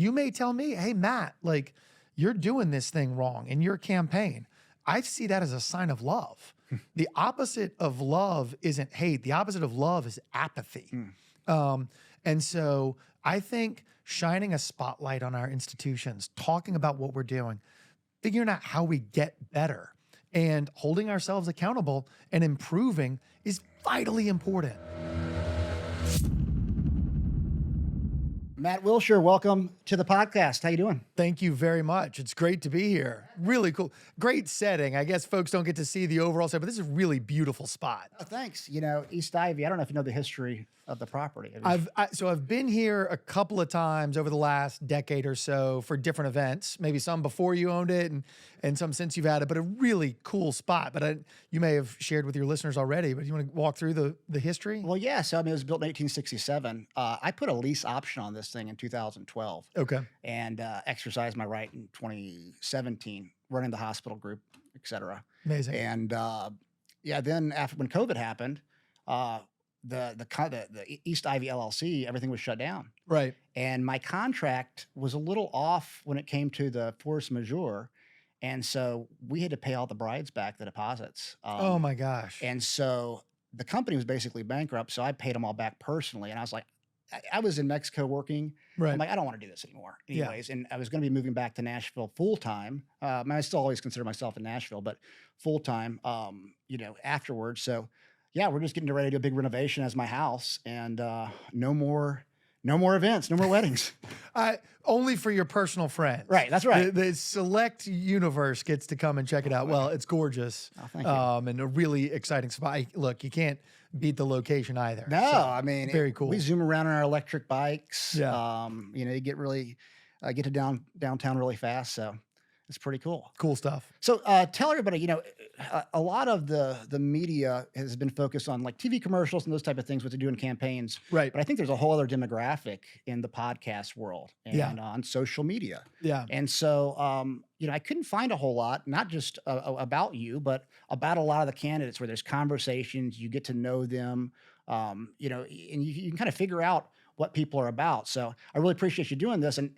you may tell me, hey, Matt, like you're doing this thing wrong in your campaign. I see that as a sign of love. The opposite of love isn't hate. The opposite of love is apathy. And so I think shining a spotlight on our institutions, talking about what we're doing, figuring out how we get better, and holding ourselves accountable and improving is vitally important. Matt Wiltshire, welcome to the podcast. How you doing? Thank you very much. It's great to be here. Really cool. Great setting. I guess folks don't get to see the overall set, but this is a really beautiful spot. Oh, thanks. You know, East Ivy, I don't know if you know the history of the property. I've been here a couple of times over the last decade or so for different events, maybe some before you owned it and some since you've had it, but a really cool spot. But you may have shared with your listeners already, but you want to walk through the history? Well, yeah. So, I mean, it was built in 1867. I put a lease option on this thing in 2012. Okay. And exercised my right in 2017, running the hospital group, et cetera. Amazing. And then after when COVID happened, the East Ivy LLC, everything was shut down. Right. And my contract was a little off when it came to the force majeure. And so we had to pay all the brides back the deposits. Oh my gosh. And so the company was basically bankrupt. So I paid them all back personally. And I was like, I was in Mexico working. Right. I'm like, I don't want to do this anymore anyways. Yeah. And I was going to be moving back to Nashville full time. I still always consider myself in Nashville, but full time, afterwards. So yeah, we're just getting ready to do a big renovation as my house, and no more events, no more weddings. Only for your personal friends. Right, that's right. The select universe gets to come and check it out. Well, it's gorgeous. Oh, thank you. And a really exciting spot. Look, you can't beat the location either. No, so, I mean, very cool. We zoom around on our electric bikes. Yeah. You get really get to downtown really fast. So it's pretty cool. Cool stuff. So tell everybody, a lot of the media has been focused on like TV commercials and those type of things, what they do in campaigns. Right. But I think there's a whole other demographic in the podcast world and on social media. Yeah. And so, I couldn't find a whole lot, not just about you, but about a lot of the candidates where there's conversations, you get to know them, and you can kind of figure out what people are about. So I really appreciate you doing this. And,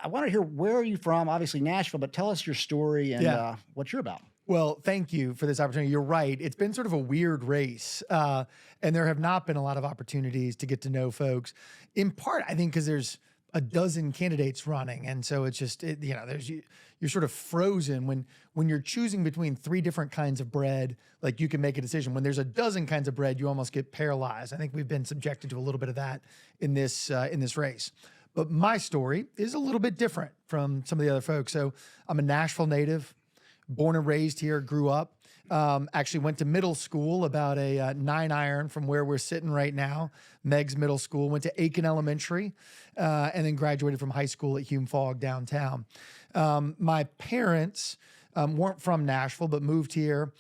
I want to hear, where are you from? Obviously Nashville, but tell us your story and what you're about. Well, thank you for this opportunity. You're right. It's been sort of a weird race, and there have not been a lot of opportunities to get to know folks. In part, I think, because there's a dozen candidates running, and so it's just you're sort of frozen when you're choosing between three different kinds of bread. Like, you can make a decision. When there's a dozen kinds of bread, you almost get paralyzed. I think we've been subjected to a little bit of that in this race. But my story is a little bit different from some of the other folks. So I'm a Nashville native. Born and raised here, grew up. Actually went to middle school about a 9-iron from where we're sitting right now, Meg's Middle School. Went to Aiken Elementary, and then graduated from high school at Hume Fogg downtown. My parents weren't from Nashville, but moved here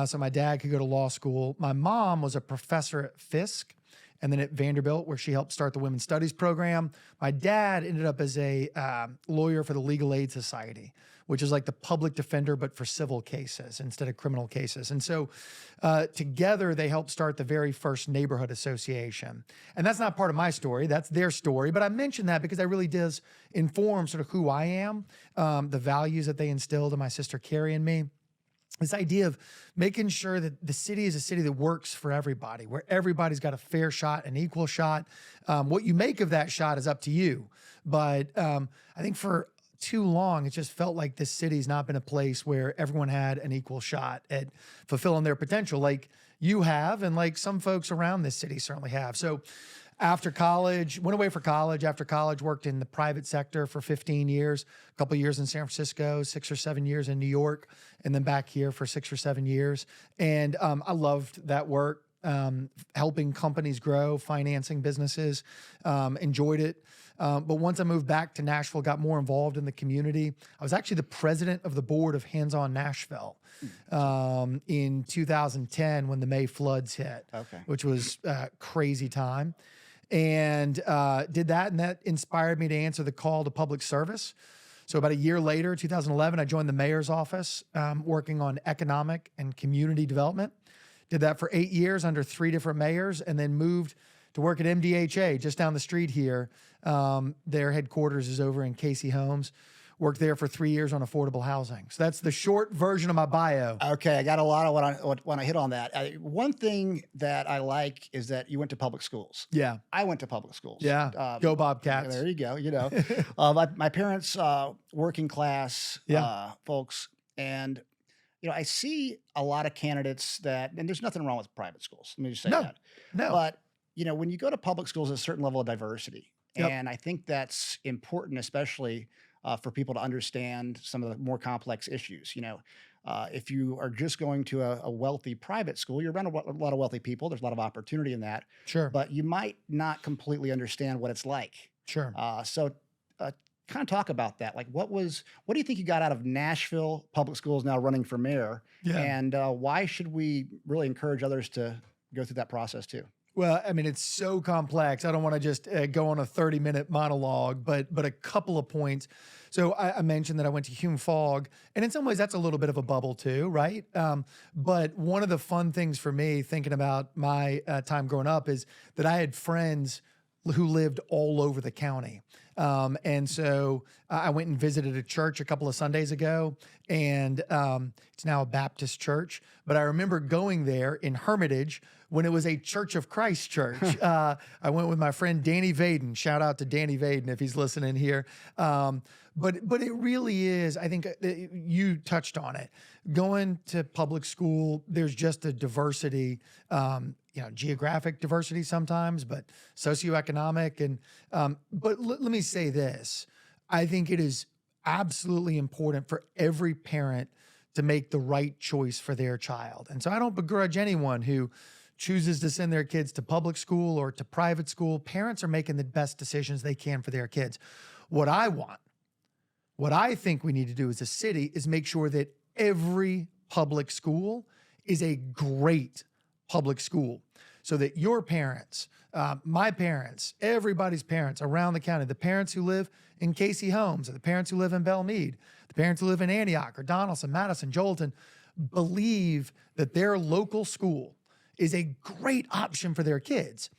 so my dad could go to law school. My mom was a professor at Fisk, and then at Vanderbilt, where she helped start the Women's Studies program. My dad ended up as a lawyer for the Legal Aid Society, which is like the public defender, but for civil cases instead of criminal cases. And so together, they helped start the very first neighborhood association. And that's not part of my story, that's their story. But I mention that because that really does inform sort of who I am, the values that they instilled in my sister Carrie and me. This idea of making sure that the city is a city that works for everybody, where everybody's got a fair shot, an equal shot. What you make of that shot is up to you. But I think for too long, it just felt like this city's not been a place where everyone had an equal shot at fulfilling their potential, like you have, and like some folks around this city certainly have. So after college, went away for college. After college, worked in the private sector for 15 years, a couple of years in San Francisco, 6 or 7 years in New York, and then back here for 6 or 7 years. And I loved that work, helping companies grow, financing businesses, enjoyed it. But once I moved back to Nashville, got more involved in the community. I was actually the president of the board of Hands On Nashville in 2010 when the May floods hit, which was a crazy time. And did that, and that inspired me to answer the call to public service. So about a year later, 2011, I joined the mayor's office, working on economic and community development. Did that for 8 years under 3 different mayors, and then moved to work at MDHA just down the street here. Their headquarters is over in Casey Homes. Worked there for 3 years on affordable housing. So that's the short version of my bio. Okay, I got a lot of when I hit on that. One thing that I like is that you went to public schools. Yeah. I went to public schools. Yeah. Go Bobcats. There you go. My parents, working class folks, and I see a lot of candidates that, and there's nothing wrong with private schools. Let me just say that. No. But when you go to public schools, there's a certain level of diversity, and I think that's important, especially for people to understand some of the more complex issues. If you are just going to a wealthy private school, you're around a lot of wealthy people. There's a lot of opportunity in that. Sure. But you might not completely understand what it's like. Sure. So kind of talk about that. Like, what do you think you got out of Nashville public schools now running for mayor? Yeah. And why should we really encourage others to go through that process too? Well, I mean, it's so complex. I don't want to just go on a 30-minute monologue, but a couple of points. So I mentioned that I went to Hume Fogg, and in some ways that's a little bit of a bubble too, right? But one of the fun things for me thinking about my time growing up is that I had friends who lived all over the county. And so I went and visited a church a couple of Sundays ago, and it's now a Baptist church. But I remember going there in Hermitage when it was a Church of Christ church. I went with my friend Danny Vaden. Shout out to Danny Vaden if he's listening here. But it really is, I think you touched on it. Going to public school, there's just a diversity, geographic diversity sometimes, but socioeconomic. And but let me say this. I think it is absolutely important for every parent to make the right choice for their child. And so I don't begrudge anyone who chooses to send their kids to public school or to private school. Parents are making the best decisions they can for their kids. What I think we need to do as a city is make sure that every public school is a great public school, so that your parents, my parents, everybody's parents around the county, the parents who live in Casey Homes, or the parents who live in Belmead, the parents who live in Antioch or Donaldson, Madison, Joelton, believe that their local school is a great option for their kids.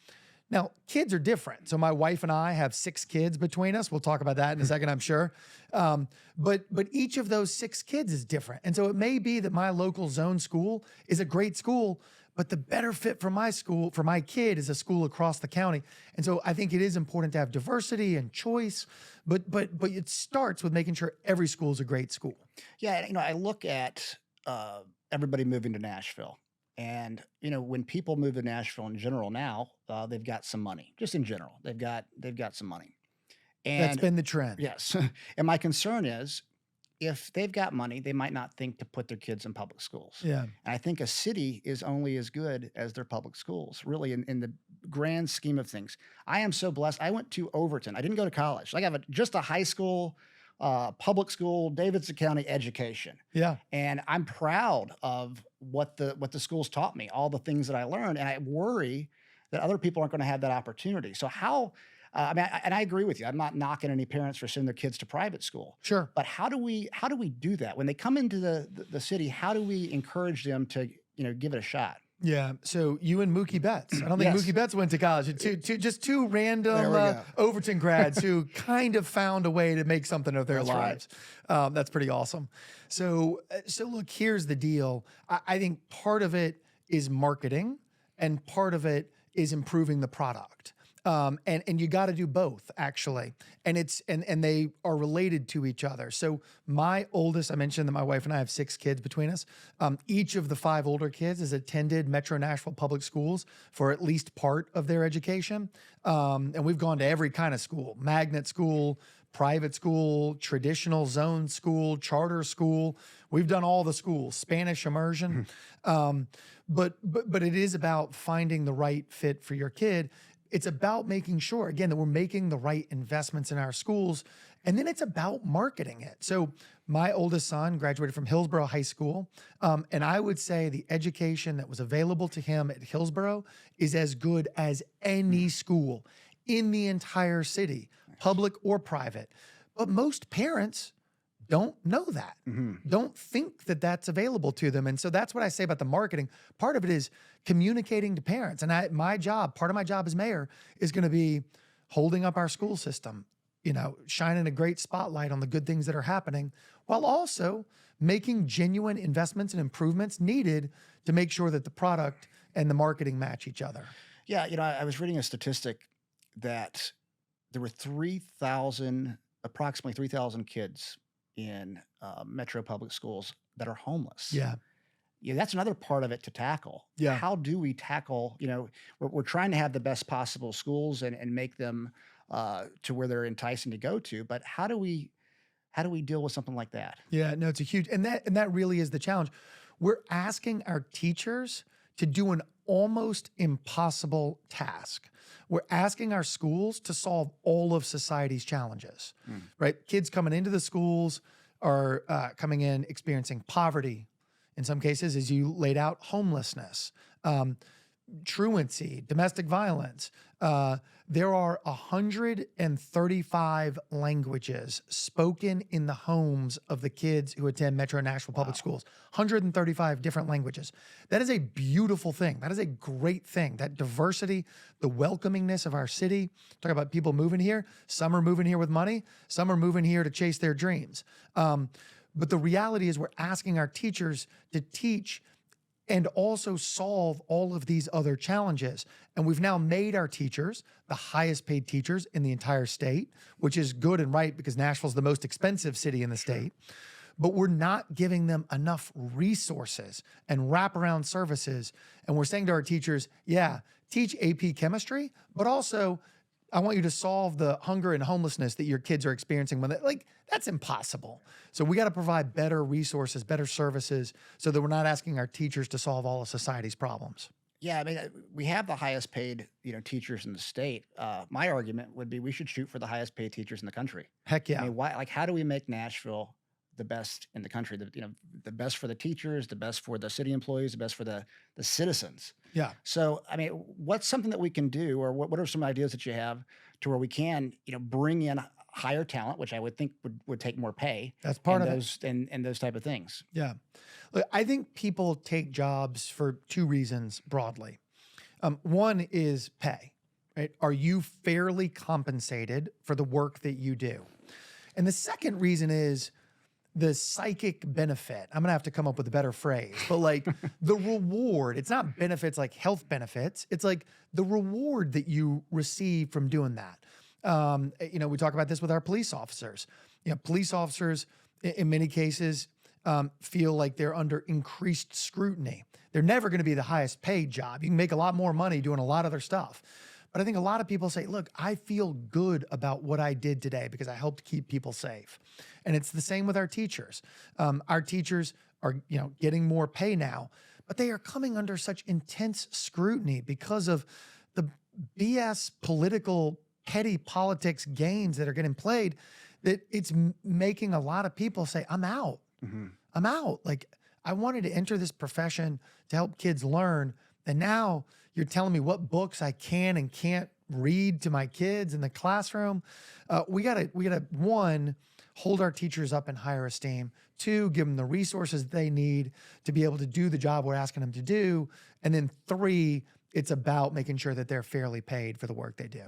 Now, kids are different. So my wife and I have 6 kids between us. We'll talk about that in a second, I'm sure. But each of those 6 kids is different. And so it may be that my local zone school is a great school, but the better fit for my school, for my kid, is a school across the county. And so I think it is important to have diversity and choice, but it starts with making sure every school is a great school. Yeah, I look at everybody moving to Nashville. And, when people move to Nashville in general now, they've got some money. Just in general, they've got some money. And that's been the trend. Yes. And my concern is, if they've got money, they might not think to put their kids in public schools. Yeah. And I think a city is only as good as their public schools, really, in the grand scheme of things. I am so blessed. I went to Overton. I didn't go to college. I have just a high school, public school, Davidson County education. Yeah. And I'm proud of what the schools taught me, all the things that I learned. And I worry that other people aren't going to have that opportunity. So how, and I agree with you. I'm not knocking any parents for sending their kids to private school. Sure. But how do we do that? When they come into the city, how do we encourage them to, give it a shot? Yeah. So you and Mookie Betts. I don't think Mookie Betts went to college. Just two random Overton grads who kind of found a way to make something of their lives. Right. That's pretty awesome. So look, here's the deal. I think part of it is marketing, and part of it is improving the product. And you got to do both, actually. And they are related to each other. So my oldest, I mentioned that my wife and I have 6 kids between us. Each of the 5 older kids has attended Metro Nashville Public Schools for at least part of their education. And we've gone to every kind of school: magnet school, private school, traditional zone school, charter school. We've done all the schools, Spanish immersion. But it is about finding the right fit for your kid. It's about making sure, again, that we're making the right investments in our schools. And then it's about marketing it. So my oldest son graduated from Hillsborough High School. And I would say the education that was available to him at Hillsborough is as good as any school in the entire city, public or private. But most parents don't know that, don't think that that's available to them. And so that's what I say about the marketing. Part of it is communicating to parents. And part of my job as mayor is going to be holding up our school system, shining a great spotlight on the good things that are happening, while also making genuine investments and improvements needed to make sure that the product and the marketing match each other. Yeah, I was reading a statistic that there were approximately 3,000 kids in metro public schools that are homeless. Yeah. Yeah, that's another part of it to tackle. Yeah. How do we tackle, we're trying to have the best possible schools and make them to where they're enticing to go to, but how do we deal with something like that? Yeah, no, it's a huge, and that really is the challenge. We're asking our teachers to do an almost impossible task. We're asking our schools to solve all of society's challenges, right? Kids coming into the schools are coming in experiencing poverty, in some cases, as you laid out, homelessness, truancy, domestic violence. There are 135 languages spoken in the homes of the kids who attend Metro Nashville Public Schools. 135 different languages. That is a beautiful thing. That is a great thing. That diversity, the welcomingness of our city. Talk about people moving here. Some are moving here with money. Some are moving here to chase their dreams. But the reality is we're asking our teachers to teach and also solve all of these other challenges. And we've now made our teachers the highest paid teachers in the entire state, which is good and right because Nashville's the most expensive city in the state. But we're not giving them enough resources and wraparound services. And we're saying to our teachers, yeah, teach AP chemistry, but also I want you to solve the hunger and homelessness that your kids are experiencing. That's impossible. So we got to provide better resources, better services, so that we're not asking our teachers to solve all of society's problems. Yeah, I mean, we have the highest paid, teachers in the state. My argument would be we should shoot for the highest paid teachers in the country. Heck yeah. I mean, why? Like, how do we make Nashville the best in the country? The best for the teachers, the best for the city employees, the best for the citizens. Yeah. So, I mean, what's something that we can do, or what are some ideas that you have to where we can, bring in higher talent, which I would think would take more pay. That's part of those, it. And those type of things. Yeah. Look, I think people take jobs for two reasons broadly. One is pay, right? Are you fairly compensated for the work that you do? And the second reason is the psychic benefit. I'm gonna have to come up with a better phrase, but the reward, it's not benefits like health benefits. It's like the reward that you receive from doing that. We talk about this with our police officers. Police officers in many cases feel like they're under increased scrutiny. They're never gonna be the highest paid job. You can make a lot more money doing a lot of other stuff. But I think a lot of people say, look, I feel good about what I did today because I helped keep people safe. And it's the same with our teachers. Our teachers are, getting more pay now, but they are coming under such intense scrutiny because of the BS political, petty politics games that are getting played, that it's making a lot of people say, I'm out. I'm out. I wanted to enter this profession to help kids learn. And now you're telling me what books I can and can't read to my kids in the classroom. We gotta one, hold our teachers up in higher esteem. Two, give them the resources they need to be able to do the job we're asking them to do. And then three, it's about making sure that they're fairly paid for the work they do.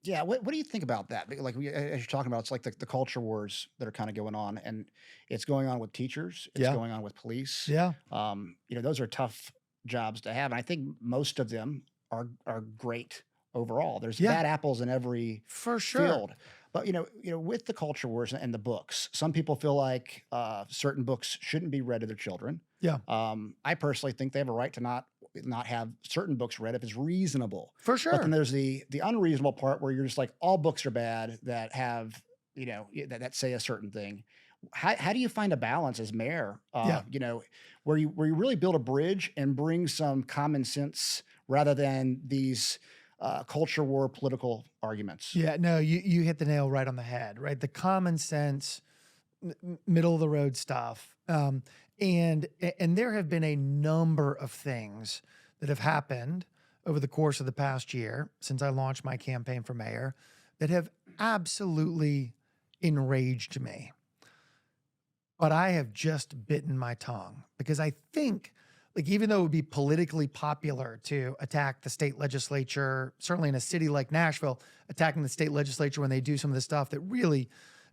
Yeah, what do you think about that? As you're talking about, it's like the culture wars that are kind of going on, and it's going on with teachers. It's going on with police. Yeah. Those are tough jobs to have, and I think most of them are great overall. There's bad apples in every for sure field. But with the culture wars and the books, some people feel like certain books shouldn't be read to their children. Yeah. I personally think they have a right to not have certain books read if it's reasonable. For sure. But then there's the unreasonable part where you're just like, all books are bad that have, that say a certain thing. How do you find a balance as mayor, where you really build a bridge and bring some common sense rather than these culture war political arguments? Yeah, no, you hit the nail right on the head, right? The common sense, middle of the road stuff. And there have been a number of things that have happened over the course of the past year since I launched my campaign for mayor that have absolutely enraged me. but I have just bitten my tongue because I think, like, even though it would be politically popular to attack the state legislature, certainly in a city like Nashville, attacking the state legislature when they do some of the stuff that really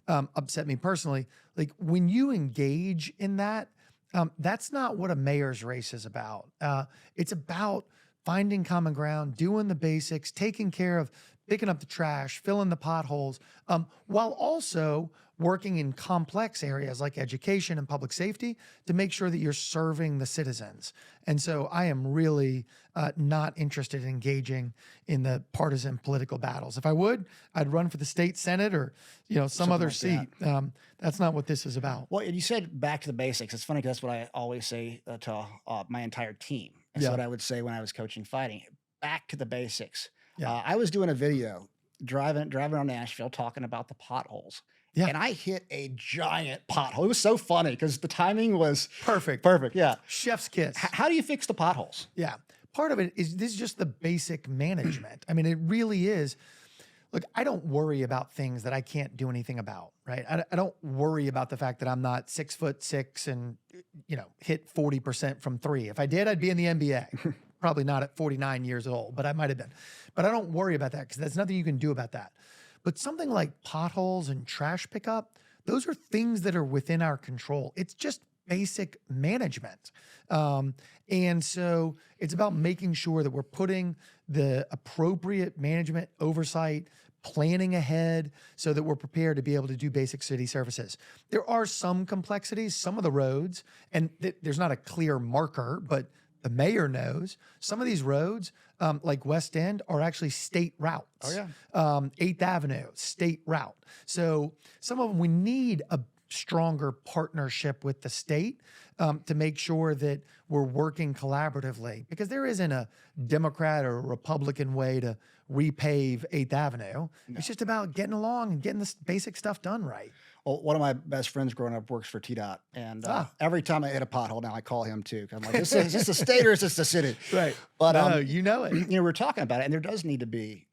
upset me personally, like when you engage in that, that's not what a mayor's race is about. It's about finding common ground, doing the basics, taking care of picking up the trash, filling the potholes, while also working in complex areas like education and public safety to make sure that you're serving the citizens. And so I am really not interested in engaging in the partisan political battles. If I would, I'd run for the state senate or some Something other like seat. That's not what this is about. Well, and you said back to the basics. It's funny because that's what I always say to my entire team. That's Yeah. what I would say when I was coaching fighting. Back to the basics. Yeah. I was doing a video driving around Nashville talking about the potholes. Yeah. And I hit a giant pothole. It was so funny because the timing was Perfect. perfect. Yeah. Chef's kiss. How do you fix the potholes? Yeah. Part of it is this is just the basic management. I mean, it really is. Look, I don't worry about things that I can't do anything about, right? I don't worry about the fact that I'm not 6'6" and, hit 40% from three. If I did, I'd be in the NBA. Probably not at 49 years old, but I might have been. But I don't worry about that because there's nothing you can do about that. But something like potholes and trash pickup, those are things that are within our control. It's just basic management. And so it's about making sure that we're putting the appropriate management oversight, planning ahead so that we're prepared to be able to do basic city services. There are some complexities, some of the roads, and there's not a clear marker, but the mayor knows some of these roads, like West End, are actually state routes. Oh, yeah. 8th Avenue, state route. So some of them, we need a stronger partnership with the state to make sure that we're working collaboratively, because there isn't a Democrat or a Republican way to repave 8th Avenue. No. It's just about getting along and getting this basic stuff done right. Well, one of my best friends growing up works for TDOT, and every time I hit a pothole, now I call him too. I'm like, is this the state or is this the city? Right. But no, you know it. We're talking about it, and there does need to be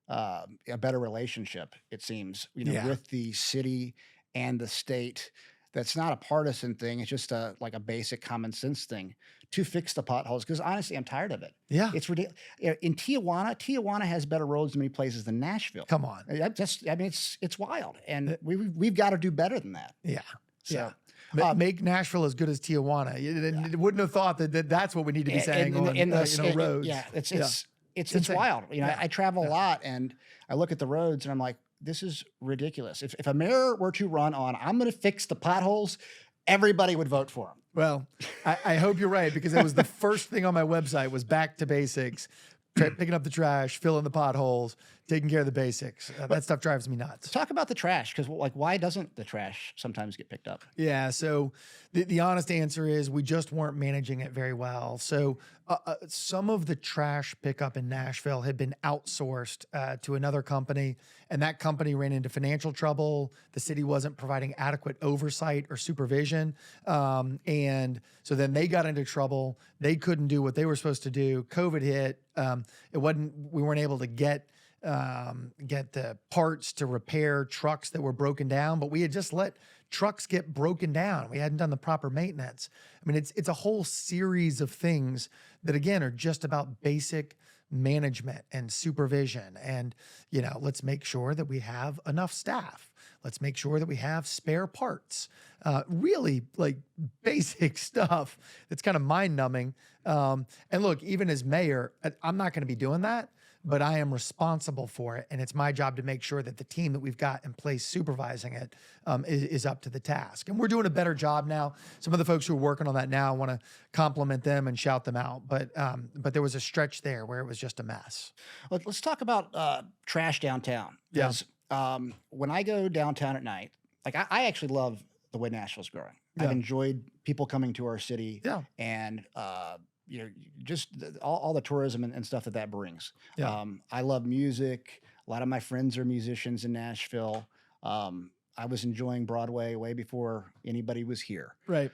a better relationship, it seems, with the city and the state. That's not a partisan thing. It's just like a basic common sense thing to fix the potholes. Because honestly, I'm tired of it. Yeah. It's ridiculous. In Tijuana has better roads in many places than Nashville. Come on. It's wild. And we've got to do better than that. Yeah. So, yeah. Make Nashville as good as Tijuana. You wouldn't have thought that's what we need to be saying on roads. Yeah. It's wild. I travel a lot, and I look at the roads and I'm like, this is ridiculous. If a mayor were to run on, I'm going to fix the potholes, everybody would vote for him. Well, I hope you're right, because it was the first thing on my website was back to basics, picking up the trash, filling the potholes, taking care of the basics. That stuff drives me nuts. Talk about the trash, because why doesn't the trash sometimes get picked up? Yeah, so the honest answer is we just weren't managing it very well. So some of the trash pickup in Nashville had been outsourced to another company, and that company ran into financial trouble. The city wasn't providing adequate oversight or supervision. And so then they got into trouble. They couldn't do what they were supposed to do. COVID hit. We weren't able to get the parts to repair trucks that were broken down, but we had just let trucks get broken down. We hadn't done the proper maintenance. I mean, it's a whole series of things that, again, are just about basic management and supervision. And, let's make sure that we have enough staff. Let's make sure that we have spare parts. Really, like, basic stuff that's kind of mind-numbing. And look, even as mayor, I'm not going to be doing that, but I am responsible for it. And it's my job to make sure that the team that we've got in place supervising it is up to the task. And we're doing a better job now. Some of the folks who are working on that now, want to compliment them and shout them out. But there was a stretch there where it was just a mess. Let's talk about trash downtown. Yeah. When I go downtown at night, I actually love the way Nashville's growing. Yeah. I've enjoyed people coming to our city. Yeah. And just all the tourism and stuff that brings. Yeah. I love music. A lot of my friends are musicians in Nashville. I was enjoying Broadway way before anybody was here. Right.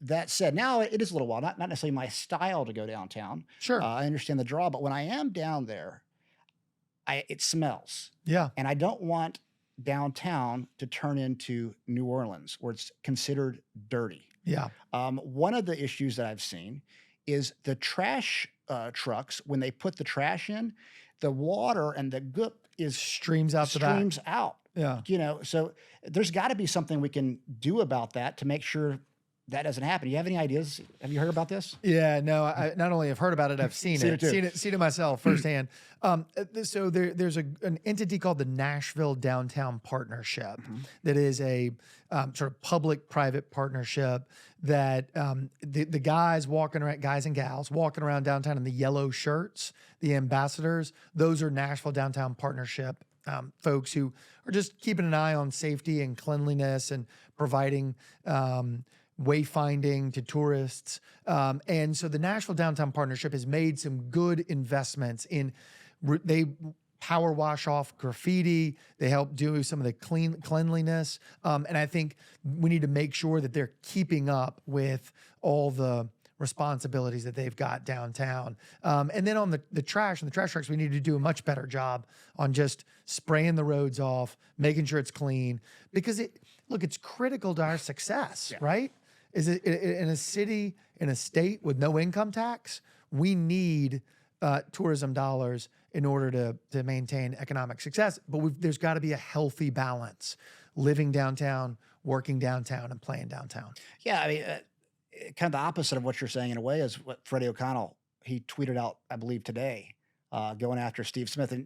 That said, now it is a little while, not necessarily my style to go downtown. Sure. I understand the draw, but when I am down there, it smells. Yeah. And I don't want downtown to turn into New Orleans, where it's considered dirty. Yeah. One of the issues that I've seen is the trash trucks, when they put the trash in, the water and the goop is Streams out the back. streams out. Yeah. So there's got to be something we can do about that to make sure that doesn't happen. Do you have any ideas? Have you heard about this? Yeah, no, I not only have heard about it, I've seen Seen it. it too. Seen it myself firsthand. So there's an entity called the Nashville Downtown Partnership that is a sort of public-private partnership that the guys walking around, guys and gals walking around downtown in the yellow shirts, the ambassadors, those are Nashville Downtown Partnership folks who are just keeping an eye on safety and cleanliness and providing wayfinding to tourists. And so the Nashville Downtown Partnership has made some good investments in, they power wash off graffiti. They help do some of the cleanliness. And I think we need to make sure that they're keeping up with all the responsibilities that they've got downtown. And then on the trash and the trash trucks, we need to do a much better job on just spraying the roads off, making sure it's clean, because it's critical to our success, right? Is it in a city, in a state with no income tax, we need tourism dollars in order to maintain economic success. But there's got to be a healthy balance, living downtown, working downtown, and playing downtown. Yeah, I mean, kind of the opposite of what you're saying in a way is what Freddie O'Connell, he tweeted out, I believe today, going after Steve Smith. And,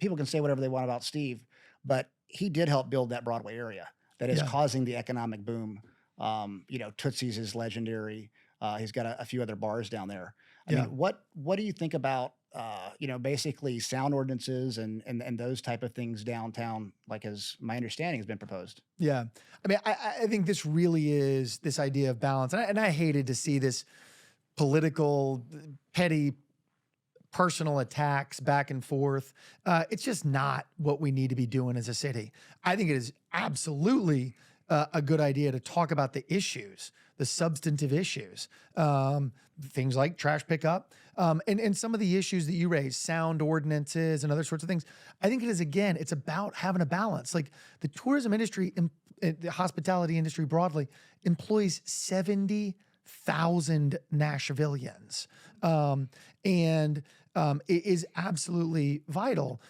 people can say whatever they want about Steve, but he did help build that Broadway area that is causing the economic boom. Tootsie's is legendary. He's got a few other bars down there. I mean, what do you think about, basically sound ordinances and those type of things downtown, like as my understanding has been proposed? Yeah. I mean, I think this really is this idea of balance. And I hated to see this political, petty, personal attacks back and forth. It's just not what we need to be doing as a city. I think it is absolutely a good idea to talk about the issues, the substantive issues, things like trash pickup, and some of the issues that you raised, sound ordinances and other sorts of things. I think it is, again, it's about having a balance. Like the tourism industry, the hospitality industry broadly, employs 70,000 Nashvillians. And it is absolutely vital.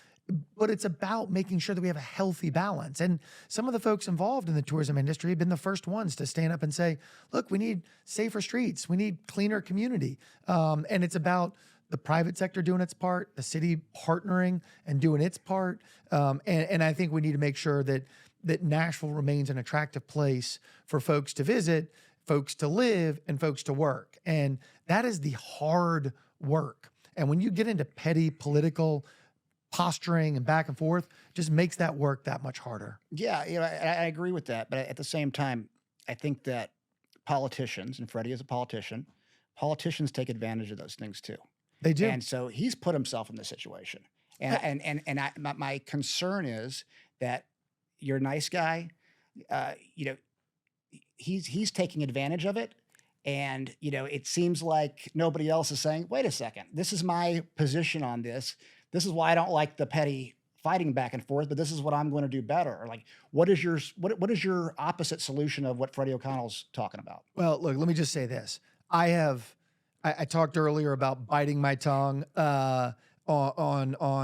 But it's about making sure that we have a healthy balance. And some of the folks involved in the tourism industry have been the first ones to stand up and say, look, we need safer streets. We need cleaner community. And it's about the private sector doing its part, the city partnering and doing its part. And I think we need to make sure that Nashville remains an attractive place for folks to visit, folks to live, and folks to work. And that is the hard work. And when you get into petty political posturing and back and forth, just makes that work that much harder. Yeah, I agree with that. But at the same time, I think that politicians, and Freddie is a politician, politicians take advantage of those things too. They do. And so he's put himself in this situation. My concern is that you're a nice guy, he's taking advantage of it. And, it seems like nobody else is saying, wait a second, this is my position on this. This is why I don't like the petty fighting back and forth, but this is what I'm going to do better. Or like, what is your opposite solution of what Freddie O'Connell's talking about? Well, look, let me just say this. I talked earlier about biting my tongue on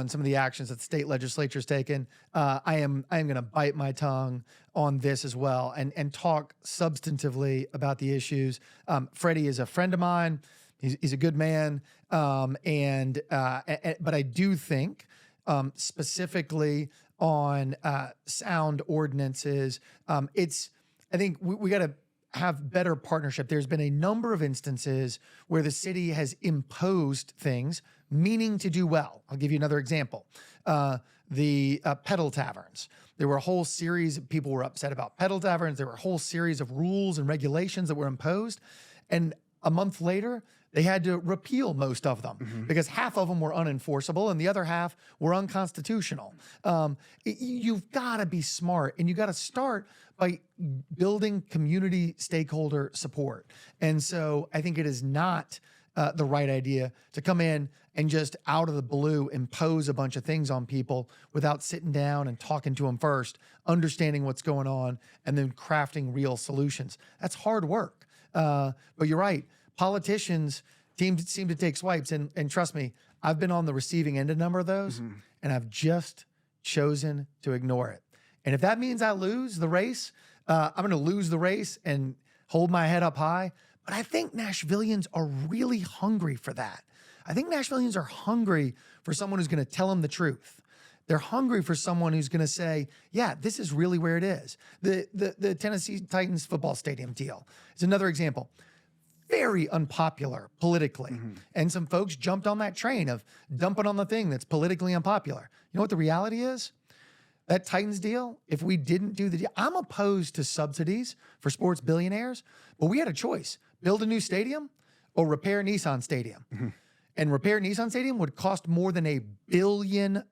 some of the actions that the state legislature's taken. I am going to bite my tongue on this as well and talk substantively about the issues. Freddie is a friend of mine. He's a good man. But I do think specifically on sound ordinances, I think we got to have better partnership. There's been a number of instances where the city has imposed things meaning to do well. I'll give you another example. The pedal taverns. There were a whole series of people were upset about pedal taverns. There were a whole series of rules and regulations that were imposed. And a month later, they had to repeal most of them because half of them were unenforceable and the other half were unconstitutional. You've got to be smart, and you got to start by building community stakeholder support. And so I think it is not the right idea to come in and just out of the blue impose a bunch of things on people without sitting down and talking to them first, understanding what's going on, and then crafting real solutions. That's hard work. But you're right. Politicians seem to take swipes. And trust me, I've been on the receiving end of a number of those, and I've just chosen to ignore it. And if that means I lose the race, I'm going to lose the race and hold my head up high. But I think Nashvillians are really hungry for that. I think Nashvillians are hungry for someone who's going to tell them the truth. They're hungry for someone who's going to say, yeah, this is really where it is. The Tennessee Titans football stadium deal is another example. Very unpopular politically. And some folks jumped on that train of dumping on the thing that's politically unpopular. You know what the reality is? That Titans deal, if we didn't do the deal, I'm opposed to subsidies for sports billionaires, but we had a choice: build a new stadium or repair Nissan Stadium. And repair Nissan Stadium would cost more than $1 billion.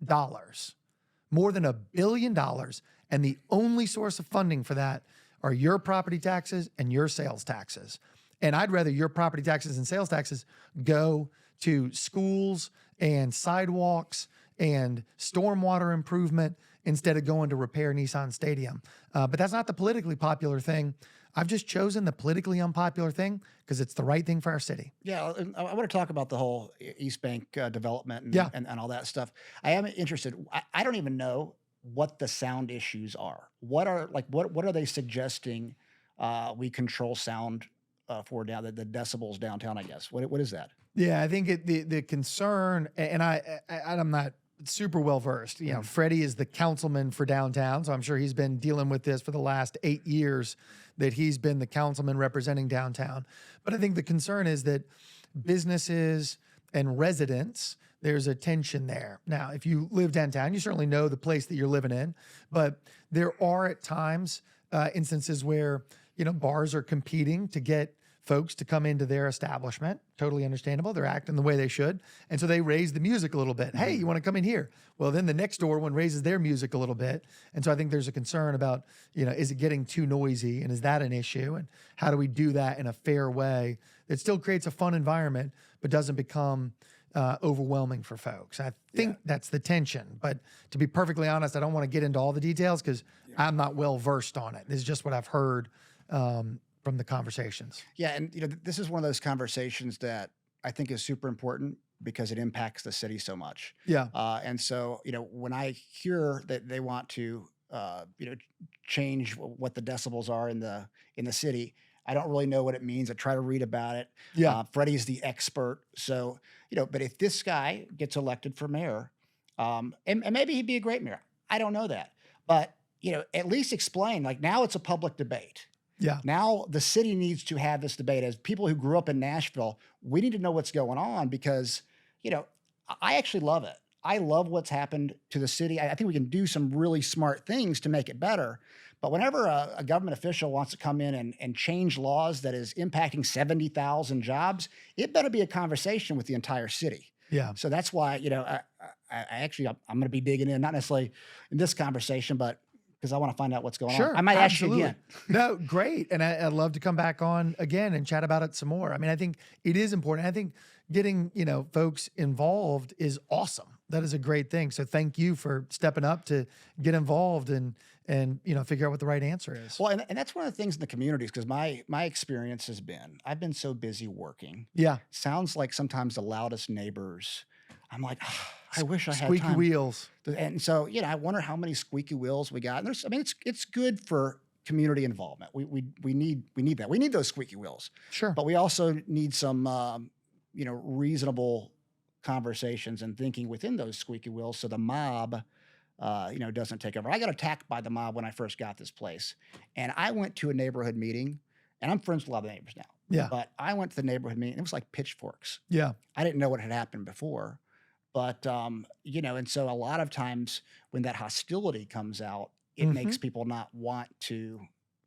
More than $1 billion. And the only source of funding for that are your property taxes and your sales taxes. And I'd rather your property taxes and sales taxes go to schools and sidewalks and stormwater improvement instead of going to repair Nissan Stadium. But that's not the politically popular thing. I've just chosen the politically unpopular thing because it's the right thing for our city. Yeah, and I want to talk about the whole East Bank development and all that stuff. I am interested. I don't even know what the sound issues are. What are they suggesting we control sound for down the decibels downtown, I guess? What is that? Yeah, I think the concern, and I'm not super well versed. You know, Freddie is the councilman for downtown, so I'm sure he's been dealing with this for the last 8 years that he's been the councilman representing downtown. But I think the concern is that businesses and residents, there's a tension there. Now, if you live downtown, you certainly know the place that you're living in, but there are at times instances where, you know, bars are competing to get folks to come into their establishment. Totally understandable. They're acting the way they should. And so they raise the music a little bit. Hey, you want to come in here? Well, then the next door one raises their music a little bit. And so I think there's a concern about, you know, is it getting too noisy? And is that an issue? And how do we do that in a fair way that still creates a fun environment, but doesn't become overwhelming for folks? I think that's the tension. But to be perfectly honest, I don't want to get into all the details because I'm not well versed on it. This is just what I've heard from the conversations. Yeah, and you know, this is one of those conversations that I think is super important because it impacts the city so much. Yeah. And so, you know, when I hear that they want to, you know, change what the decibels are in the city, I don't really know what it means. I try to read about it. Yeah. Freddie's the expert. So, you know, but if this guy gets elected for mayor, and maybe he'd be a great mayor. I don't know that. But, you know, at least explain, like, now it's a public debate. Yeah. Now the city needs to have this debate. As people who grew up in Nashville, we need to know what's going on because, you know, I actually love it. I love what's happened to the city. I think we can do some really smart things to make it better. But whenever a government official wants to come in and change laws that is impacting 70,000 jobs, it better be a conversation with the entire city. Yeah. So that's why, you know, I'm going to be digging in, not necessarily in this conversation, but because I want to find out what's going on. I might ask you again. No, great. And I'd love to come back on again and chat about it some more. I mean, I think it is important. I think getting, you know, folks involved is awesome. That is a great thing. So thank you for stepping up to get involved and you know, figure out what the right answer is. Well, and that's one of the things in the communities, because my experience has been, I've been so busy working. Yeah. Sounds like sometimes the loudest neighbors. I'm like, I wish I had squeaky time. wheels. And so, you know, I wonder how many squeaky wheels we got. And there's, I mean, it's good for community involvement. We need that. We need those squeaky wheels. Sure. But we also need some, you know, reasonable conversations and thinking within those squeaky wheels, so the mob, you know, doesn't take over. I got attacked by the mob when I first got this place, and I went to a neighborhood meeting, and I'm friends with a lot of the neighbors now. Yeah. But I went to the neighborhood meeting, and it was like pitchforks. Yeah. I didn't know what had happened before. But, you know, and so a lot of times when that hostility comes out, it makes people not want to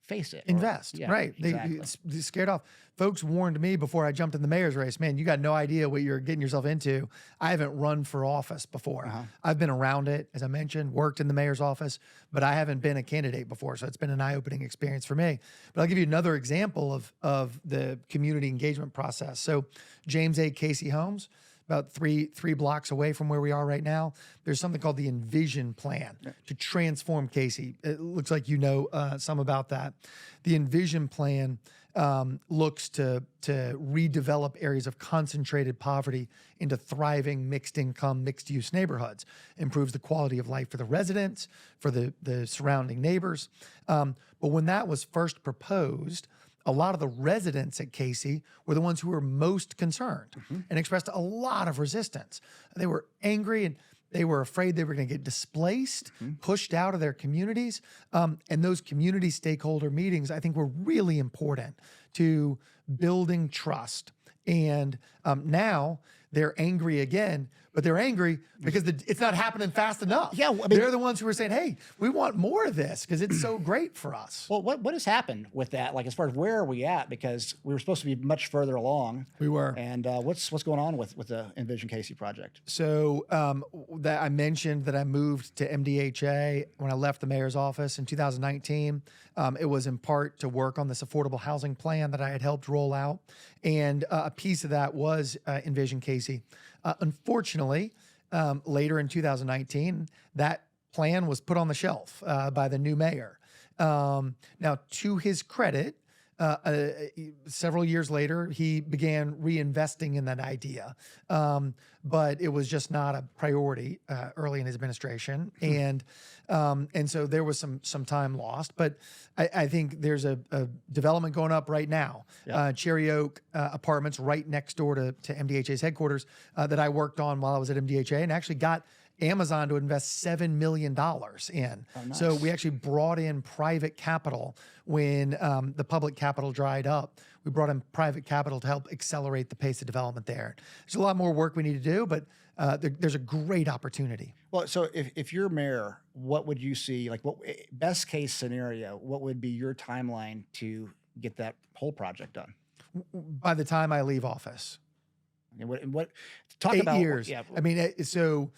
face it. Invest, Yeah, right? exactly. They scared off. Folks warned me before I jumped in the mayor's race, man, you got no idea what you're getting yourself into. I haven't run for office before. I've been around it, as I mentioned, worked in the mayor's office, but I haven't been a candidate before. So it's been an eye-opening experience for me. But I'll give you another example of the community engagement process. So James A. Casey Homes, about three blocks away from where we are right now, there's something called the Envision Plan to transform Casey. It looks like you know some about that. The Envision Plan looks to redevelop areas of concentrated poverty into thriving mixed income, mixed use neighborhoods, improves the quality of life for the residents, for the surrounding neighbors. But when that was first proposed, a lot of the residents at Casey were the ones who were most concerned and expressed a lot of resistance. They were angry and they were afraid they were going to get displaced, pushed out of their communities. And those community stakeholder meetings, I think, were really important to building trust. And now they're angry again, but they're angry because it's not happening fast enough. Yeah, I mean, they're the ones who are saying, hey, we want more of this because it's so great for us. Well, what has happened with that? Like, as far as where are we at? Because we were supposed to be much further along. We were. And what's going on with the Envision Casey project? So that I mentioned that I moved to MDHA when I left the mayor's office in 2019. It was in part to work on this affordable housing plan that I had helped roll out. And a piece of that was Envision Casey. Unfortunately, later in 2019, that plan was put on the shelf by the new mayor. Now, to his credit, several years later, he began reinvesting in that idea. But it was just not a priority early in his administration. And so there was some time lost. But I think there's a development going up right now. Cherry Oak Apartments right next door to MDHA's headquarters that I worked on while I was at MDHA and actually got Amazon to invest $7 million in. Oh, nice. So we actually brought in private capital when the public capital dried up. We brought in private capital to help accelerate the pace of development there. There's a lot more work we need to do, but there's a great opportunity. Well, so if you're mayor, what would you see? Like, what best case scenario? What would be your timeline to get that whole project done? By the time I leave office. And what talk 8 about years. Yeah, I mean, so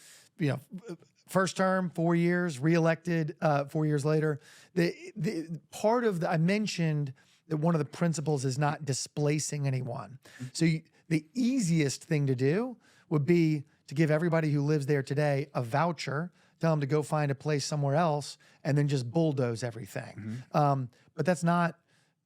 first term, 4 years, reelected 4 years later. The part of I mentioned that one of the principles is not displacing anyone. So the easiest thing to do would be to give everybody who lives there today a voucher, tell them to go find a place somewhere else, and then just bulldoze everything. But that's not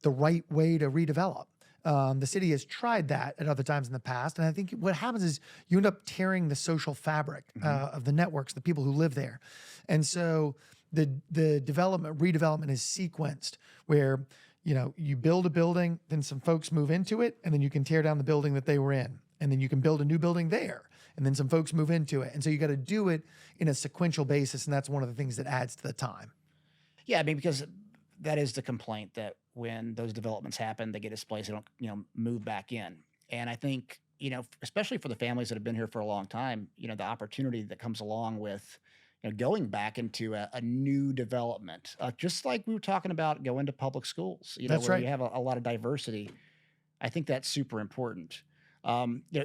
the right way to redevelop. The city has tried that at other times in the past. And I think what happens is you end up tearing the social fabric of the networks, the people who live there. And so the redevelopment is sequenced where, you build a building, then some folks move into it, and then you can tear down the building that they were in. And then you can build a new building there, and then some folks move into it. And so you got to do it in a sequential basis. And that's one of the things that adds to the time. Yeah, I mean, because that is the complaint that when those developments happen, they get displaced, they don't, move back in. And I think, especially for the families that have been here for a long time, the opportunity that comes along with, going back into a new development, just like we were talking about going to public schools, That's where right. you have a lot of diversity. I think that's super important.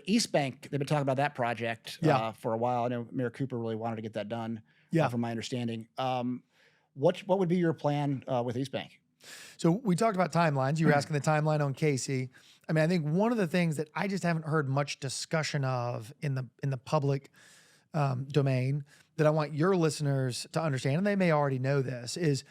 East Bank, they've been talking about that project for a while. I know Mayor Cooper really wanted to get that done, from my understanding. What would be your plan with East Bank? So we talked about timelines. You were asking the timeline on Casey. I mean, I think one of the things that I just haven't heard much discussion of in the public domain that I want your listeners to understand, and they may already know this, is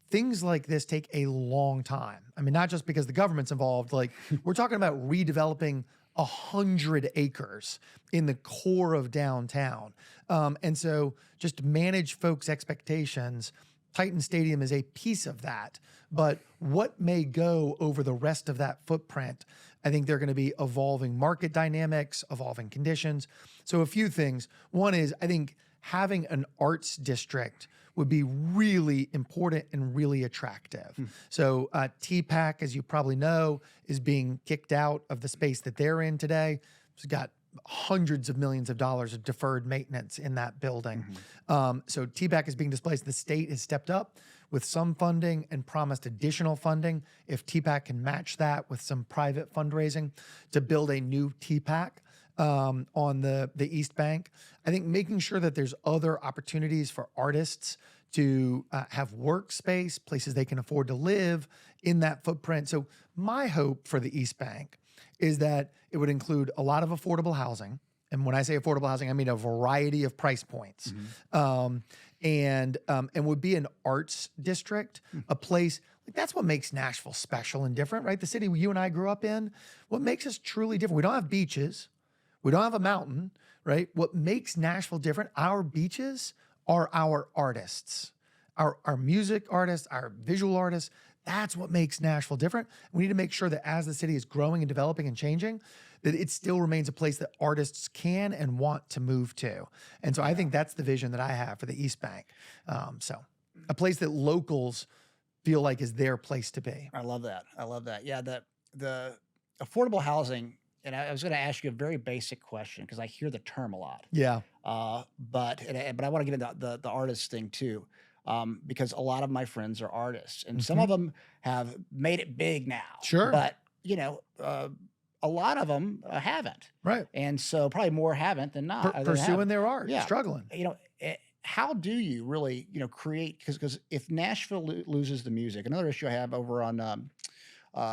things like this take a long time. I mean, not just because the government's involved. Like, we're talking about redeveloping 100 acres in the core of downtown. And so just to manage folks' expectations, Titan Stadium is a piece of that. But what may go over the rest of that footprint, I think they're going to be evolving market dynamics, evolving conditions. So a few things. One is, I think having an arts district would be really important and really attractive. So TPAC, as you probably know, is being kicked out of the space that they're in today. It's got hundreds of millions of dollars of deferred maintenance in that building. So TPAC is being displaced. The state has stepped up with some funding and promised additional funding if TPAC can match that with some private fundraising to build a new TPAC on the East Bank. I think making sure that there's other opportunities for artists to have workspace, places they can afford to live in that footprint. So my hope for the East Bank is that it would include a lot of affordable housing. And when I say affordable housing, I mean a variety of price points. And would be an arts district, a place, like that's what makes Nashville special and different, right? The city you and I grew up in, what makes us truly different. We don't have beaches. We don't have a mountain, right? What makes Nashville different, our beaches are our artists, our music artists, our visual artists. That's what makes Nashville different. We need to make sure that as the city is growing and developing and changing, that it still remains a place that artists can and want to move to. And so I think that's the vision that I have for the East Bank. So a place that locals feel like is their place to be. I love that. I love that. Yeah, the affordable housing, and I was going to ask you a very basic question because I hear the term a lot. Yeah. But I want to get into the artist thing too, because a lot of my friends are artists, and some of them have made it big now. Sure. But a lot of them haven't. Right. And so probably more haven't than not. Pursuing their art, Yeah. struggling. How do you really, create, because if Nashville loses the music, another issue I have over on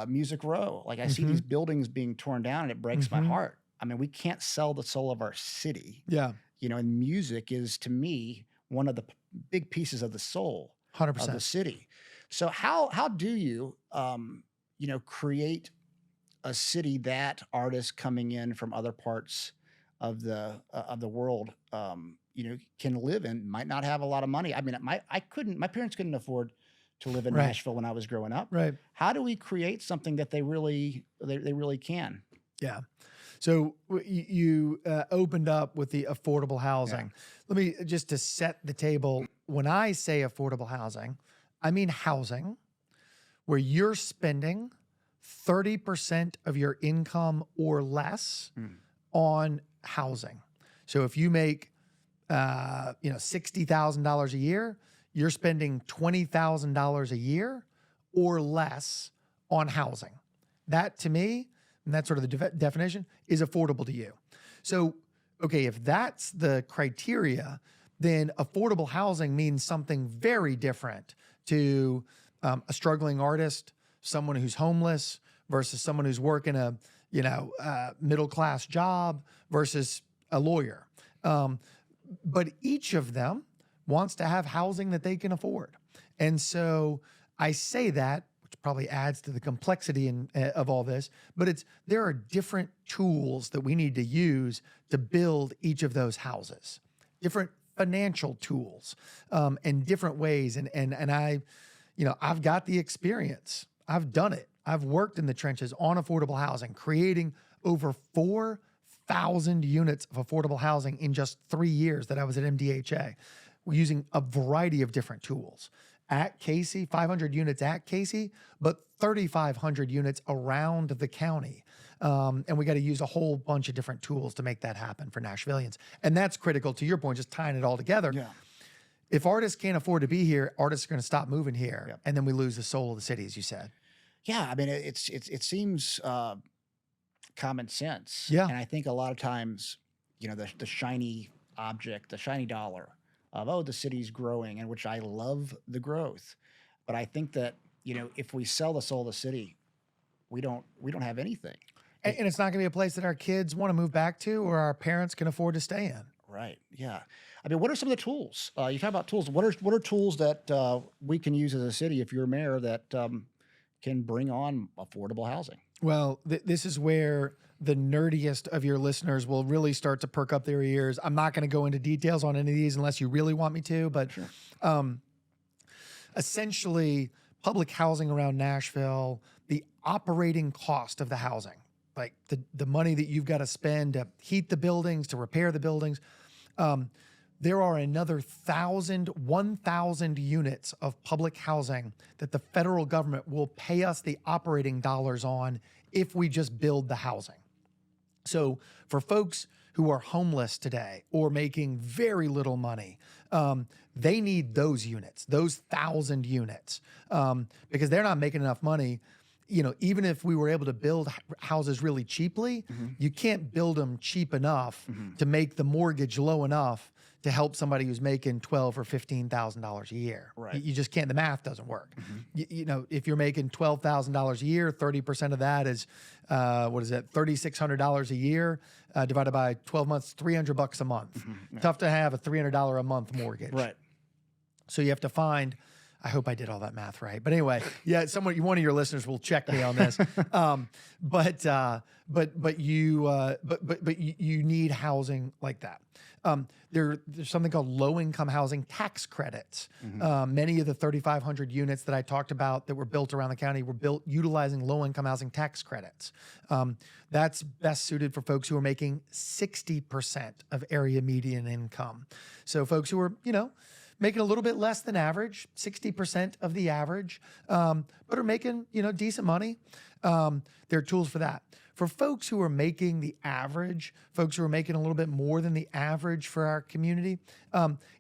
Music Row, like I see these buildings being torn down and it breaks my heart. I mean, we can't sell the soul of our city. Yeah. And music is, to me, one of the big pieces of the soul 100%. of the city. So how do you, create a city that artists coming in from other parts of the world, can live in? Might not have a lot of money. I mean, my parents couldn't afford to live in Nashville when I was growing up. Right. How do we create something that they really can? Yeah. So you opened up with the affordable housing. Let me just to set the table. When I say affordable housing, I mean housing where you're spending 30% of your income or less on housing. So if you make $60,000 a year, you're spending $20,000 a year or less on housing. That to me, and that's sort of the definition, is affordable to you. So, okay, if that's the criteria, then affordable housing means something very different to a struggling artist, someone who's homeless versus someone who's working a middle-class job versus a lawyer. But each of them wants to have housing that they can afford. And so I say that, which probably adds to the complexity of all this, but there are different tools that we need to use to build each of those houses, different financial tools, and different ways. And I, I've got the experience. I've done it. I've worked in the trenches on affordable housing, creating over 4,000 units of affordable housing in just 3 years that I was at MDHA. We're using a variety of different tools. At Casey, 500 units at Casey, but 3,500 units around the county. And we got to use a whole bunch of different tools to make that happen for Nashvillians. And that's critical to your point, just tying it all together. Yeah. If artists can't afford to be here, artists are going to stop moving here. Yep. And then we lose the soul of the city, as you said. Yeah. I mean, it seems common sense. Yeah. And I think a lot of times, the shiny object, the shiny dollar of, the city's growing, and which I love the growth. But I think that, if we sell the soul of the city, we don't have anything. And it's not going to be a place that our kids want to move back to or our parents can afford to stay in. Right. Yeah. I mean, what are some of the tools? You talk about tools. What are tools that we can use as a city, if you're a mayor, that can bring on affordable housing? Well, this is where the nerdiest of your listeners will really start to perk up their ears. I'm not going to go into details on any of these unless you really want me to, but sure. Essentially, public housing around Nashville, the operating cost of the housing, like the money that you've got to spend to heat the buildings, to repair the buildings. There are another 1,000 units of public housing that the federal government will pay us the operating dollars on if we just build the housing. So for folks who are homeless today or making very little money, They need those units, those 1,000 units, because they're not making enough money. Even if we were able to build houses really cheaply, you can't build them cheap enough to make the mortgage low enough to help somebody who's making $12,000 or $15,000 a year. Right. You just can't. The math doesn't work. If you're making $12,000 a year, 30% of that is what is it? $3,600 a year divided by 12 months, $300 a month. Tough to have a $300 a month mortgage. Right. So you have to find. I hope I did all that math right. But anyway, yeah, one of your listeners will check me on this. But you need housing like that. There's something called low-income housing tax credits. Many of the 3,500 units that I talked about that were built around the county were built utilizing low-income housing tax credits. That's best suited for folks who are making 60% of area median income. So folks who are, making a little bit less than average, 60% of the average, but are making, decent money. There are tools for that. For folks who are making the average, folks who are making a little bit more than the average for our community,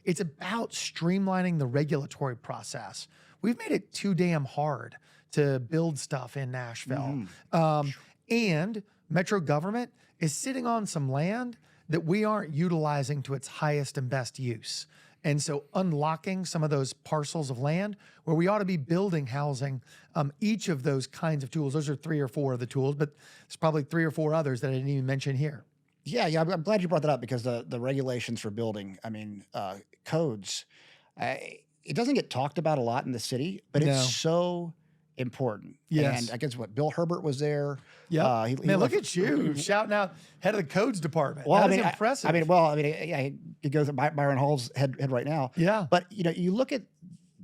it's about streamlining the regulatory process. We've made it too damn hard to build stuff in Nashville. And Metro government is sitting on some land that we aren't utilizing to its highest and best use. And so unlocking some of those parcels of land where we ought to be building housing, each of those kinds of tools, those are 3 or 4 of the tools, but there's probably 3 or 4 others that I didn't even mention here. Yeah, I'm glad you brought that up because the regulations for building, codes, it doesn't get talked about a lot in the city, but No. it's so important. Yes. And I guess Bill Herbert was there. Yeah. He Man, look left- at you shouting out head of the codes department. Well, That is impressive. I could go through Byron Hall's head right now. Yeah. But you look at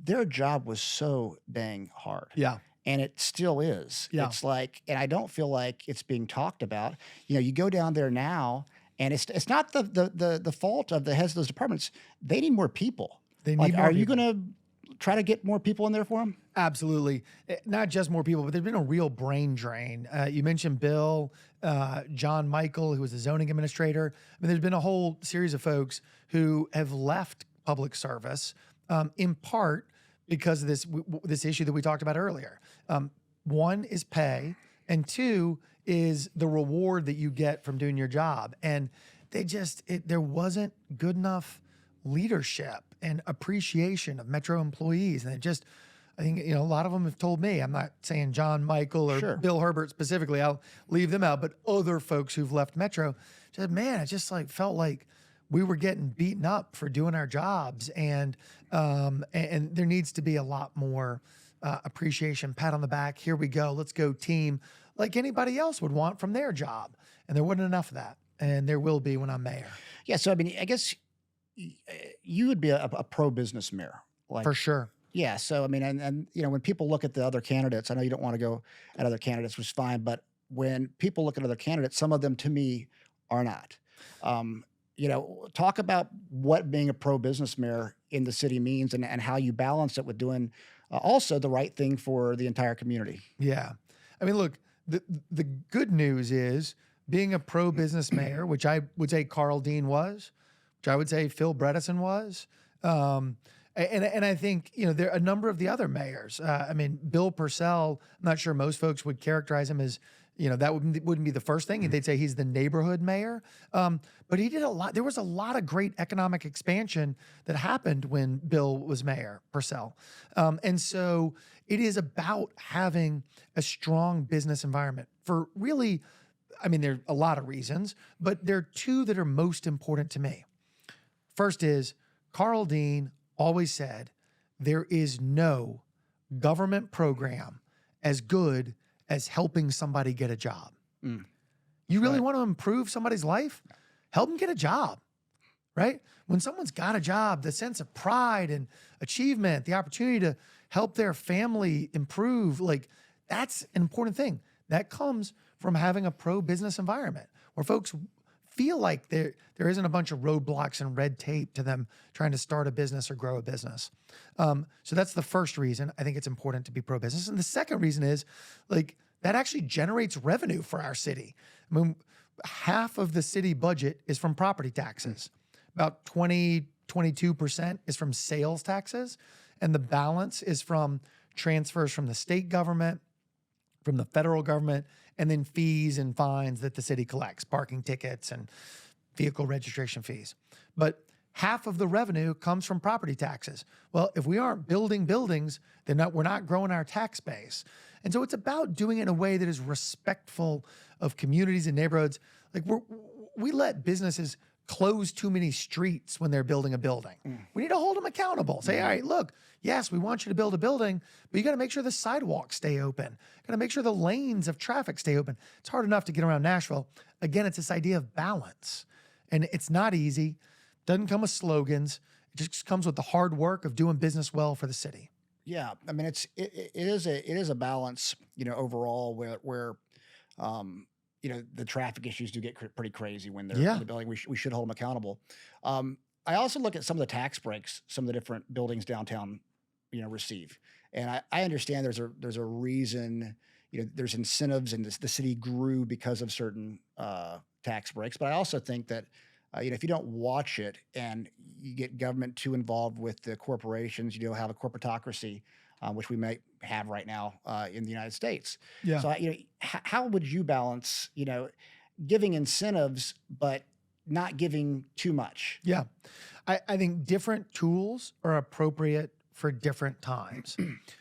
their job was so dang hard. Yeah. And it still is. Yeah. It's like, and I don't feel like it's being talked about. You go down there now, and it's not the fault of the heads of those departments. They need more people. They need more Are you people. going to try to get more people in there for them? Absolutely. Not just more people, but there's been a real brain drain. You mentioned Bill, John Michael, who was the zoning administrator. There's been a whole series of folks who have left public service in part because of this issue that we talked about earlier. One is pay, and 2 is the reward that you get from doing your job. And there wasn't good enough leadership and appreciation of Metro employees. And I think, a lot of them have told me, I'm not saying John Michael or Sure. Bill Herbert specifically, I'll leave them out, but other folks who've left Metro said, man, it just felt like we were getting beaten up for doing our jobs. And there needs to be a lot more appreciation, pat on the back. Here we go. Let's go team, like anybody else would want from their job. And there wasn't enough of that. And there will be when I'm mayor. Yeah. So, I guess you would be a pro-business mayor. For sure. Yeah. So, and when people look at the other candidates, I know you don't want to go at other candidates, which is fine. But when people look at other candidates, some of them to me are not. Talk about what being a pro-business mayor in the city means and how you balance it with doing also the right thing for the entire community. Yeah. Look, the good news is being a pro-business mayor, which I would say Carl Dean was, which I would say Phil Bredesen was. And I think, there are a number of the other mayors. Bill Purcell, I'm not sure most folks would characterize him as, that wouldn't be the first thing. They'd say he's the neighborhood mayor. But he did a lot. There was a lot of great economic expansion that happened when Bill was mayor, Purcell. And so it is about having a strong business environment for really, there are a lot of reasons, but there are 2 that are most important to me. First is Carl Dean always said, there is no government program as good as helping somebody get a job. You really want to improve somebody's life? Help them get a job, right? When someone's got a job, the sense of pride and achievement, the opportunity to help their family improve, that's an important thing. That comes from having a pro-business environment where folks feel like there isn't a bunch of roadblocks and red tape to them trying to start a business or grow a business. So that's the first reason I think it's important to be pro-business. And the second reason is that actually generates revenue for our city. Half of the city budget is from property taxes. About 20, 22% is from sales taxes, and the balance is from transfers from the state government, from the federal government, and then fees and fines that the city collects, parking tickets and vehicle registration fees. But half of the revenue comes from property taxes. Well, if we aren't building buildings, then we're not growing our tax base. And so it's about doing it in a way that is respectful of communities and neighborhoods. Like we let businesses close too many streets when they're building a building. We need to hold them accountable. Say, all right, look, yes, we want you to build a building, but you got to make sure the sidewalks stay open. Got to make sure the lanes of traffic stay open. It's hard enough to get around Nashville. Again, it's this idea of balance, and it's not easy. Doesn't come with slogans. It just comes with the hard work of doing business well for the city. Yeah, I mean, it is a balance, overall where the traffic issues do get pretty crazy when they're in the building. We should hold them accountable. I also look at some of the tax breaks some of the different buildings downtown, receive, and I understand there's a reason, there's incentives, and the city grew because of certain tax breaks. But I also think that if you don't watch it and you get government too involved with the corporations, you'll have a corporatocracy, which we may have right now in the United States. Yeah. So, how would you balance, giving incentives but not giving too much? Yeah. I think different tools are appropriate for different times.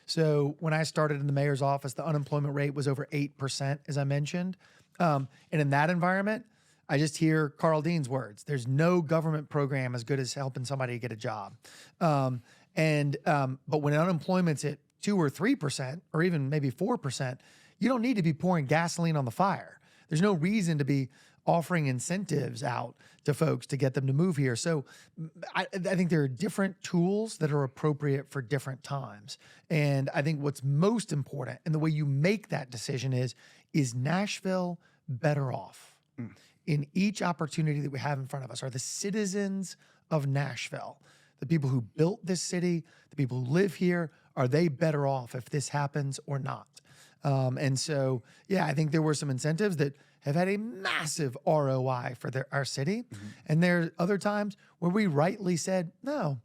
So when I started in the mayor's office, the unemployment rate was over 8%, as I mentioned. And in that environment, I just hear Carl Dean's words. There's no government program as good as helping somebody get a job. But when unemployment's at 2 or 3%, or even maybe 4%, you don't need to be pouring gasoline on the fire. There's no reason to be offering incentives out to folks to get them to move here. So I think there are different tools that are appropriate for different times. And I think what's most important, and the way you make that decision is Nashville better off? In each opportunity that we have in front of us? Are the citizens of Nashville, the people who built this city, the people who live here, are they better off if this happens or not? And so, I think there were some incentives that have had a massive ROI for our city. And there are other times where we rightly said, no,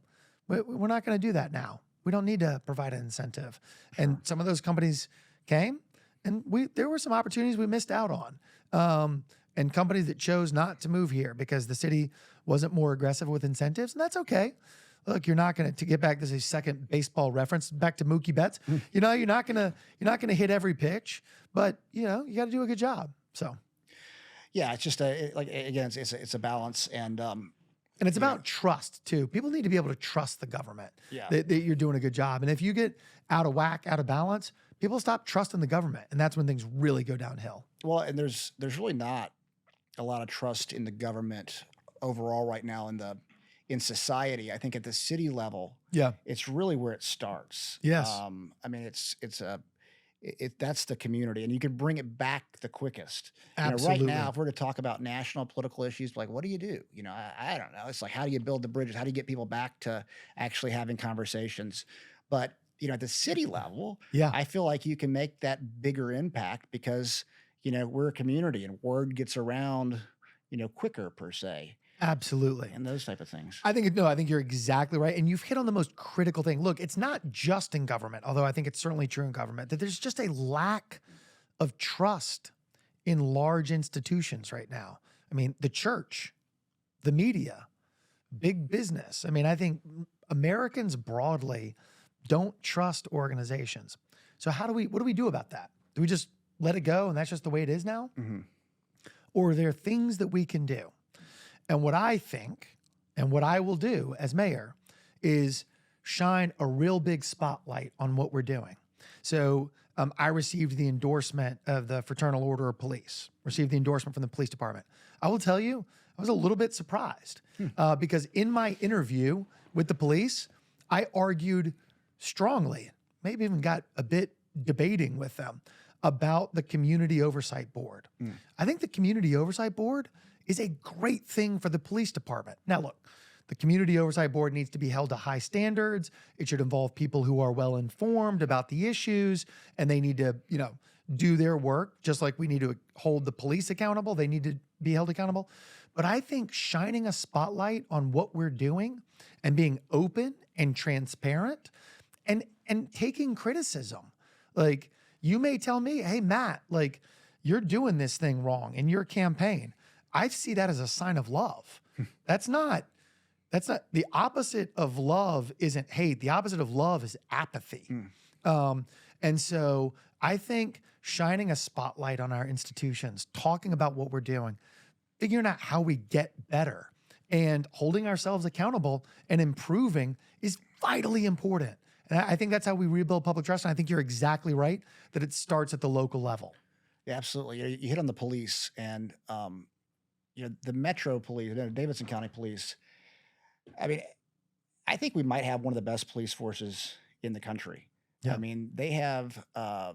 we're not going to do that now. We don't need to provide an incentive. Sure. And some of those companies came, and there were some opportunities we missed out on. And companies that chose not to move here because the city wasn't more aggressive with incentives, and that's okay. Look, you're not going to get back. This is a second baseball reference back to Mookie Betts. You're not gonna hit every pitch, but you got to do a good job. So, yeah, it's just it's a balance, and it's about trust too. People need to be able to trust the government that you're doing a good job. And if you get out of whack, out of balance, people stop trusting the government, and that's when things really go downhill. Well, and there's really not a lot of trust in the government overall right now in society. I think at the city level, it's really where it starts. Yes. I mean, that's the community, and you can bring it back the quickest. Absolutely. Right now, if we're to talk about national political issues, like what do you do? I don't know. It's like, how do you build the bridges? How do you get people back to actually having conversations? But at the city level, I feel like you can make that bigger impact because we're a community, and word gets around, quicker per se. Absolutely. And those type of things. I think you're exactly right. And you've hit on the most critical thing. Look, it's not just in government, although I think it's certainly true in government, that there's just a lack of trust in large institutions right now. I mean, the church, the media, big business. I mean, I think Americans broadly don't trust organizations. So what do we do about that? Do we just let it go and that's just the way it is now? Or are there things that we can do? And what I think, and what I will do as mayor, is shine a real big spotlight on what we're doing. So I received the endorsement of the Fraternal Order of Police, received the endorsement from the police department. I will tell you, I was a little bit surprised because in my interview with the police, I argued strongly, maybe even got a bit debating with them about the Community Oversight Board. I think the Community Oversight Board is a great thing for the police department. Now, look, the Community Oversight Board needs to be held to high standards. It should involve people who are well informed about the issues, and they need to, do their work, just like we need to hold the police accountable. They need to be held accountable. But I think shining a spotlight on what we're doing and being open and transparent and taking criticism. Like, you may tell me, hey, Matt, like, you're doing this thing wrong in your campaign. I see that as a sign of love. That's not the opposite of love isn't hate. The opposite of love is apathy. And so I think shining a spotlight on our institutions, talking about what we're doing, figuring out how we get better, and holding ourselves accountable and improving is vitally important. And I think that's how we rebuild public trust. And I think you're exactly right that it starts at the local level. Yeah, absolutely. You hit on the police, and the Metro Police, Davidson County Police. I mean, I think we might have one of the best police forces in the country. Yeah. I mean, they have. I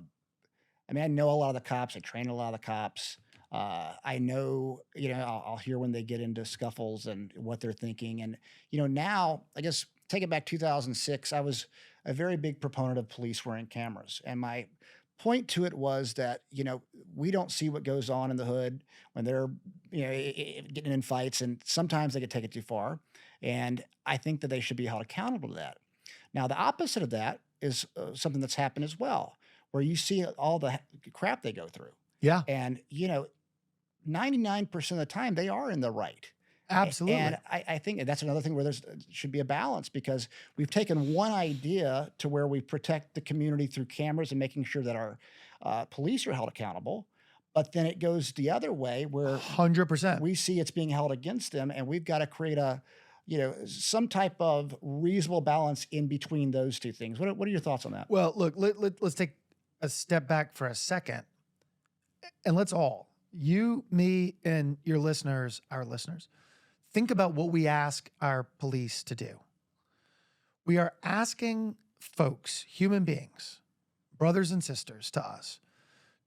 know a lot of the cops. I train a lot of the cops. I know, I'll hear when they get into scuffles and what they're thinking. And, now, I guess, take it back 2006, I was a very big proponent of police wearing cameras. And my point to it was that, we don't see what goes on in the hood when they're, getting in fights, and sometimes they could take it too far. And I think that they should be held accountable to that. Now, the opposite of that is something that's happened as well, where you see all the crap they go through. Yeah, And, 99% of the time they are in the right. absolutely. And I think that's another thing where there should be a balance, because we've taken one idea to where we protect the community through cameras and making sure that our police are held accountable. But then it goes the other way where 100%. we see it's being held against them, and we've got to create some type of reasonable balance in between those two things. What are your thoughts on that? Well, look, let's take a step back for a second, and let's all, you, me, and your listeners, our listeners, think about what we ask our police to do. We are asking folks, human beings, brothers and sisters to us,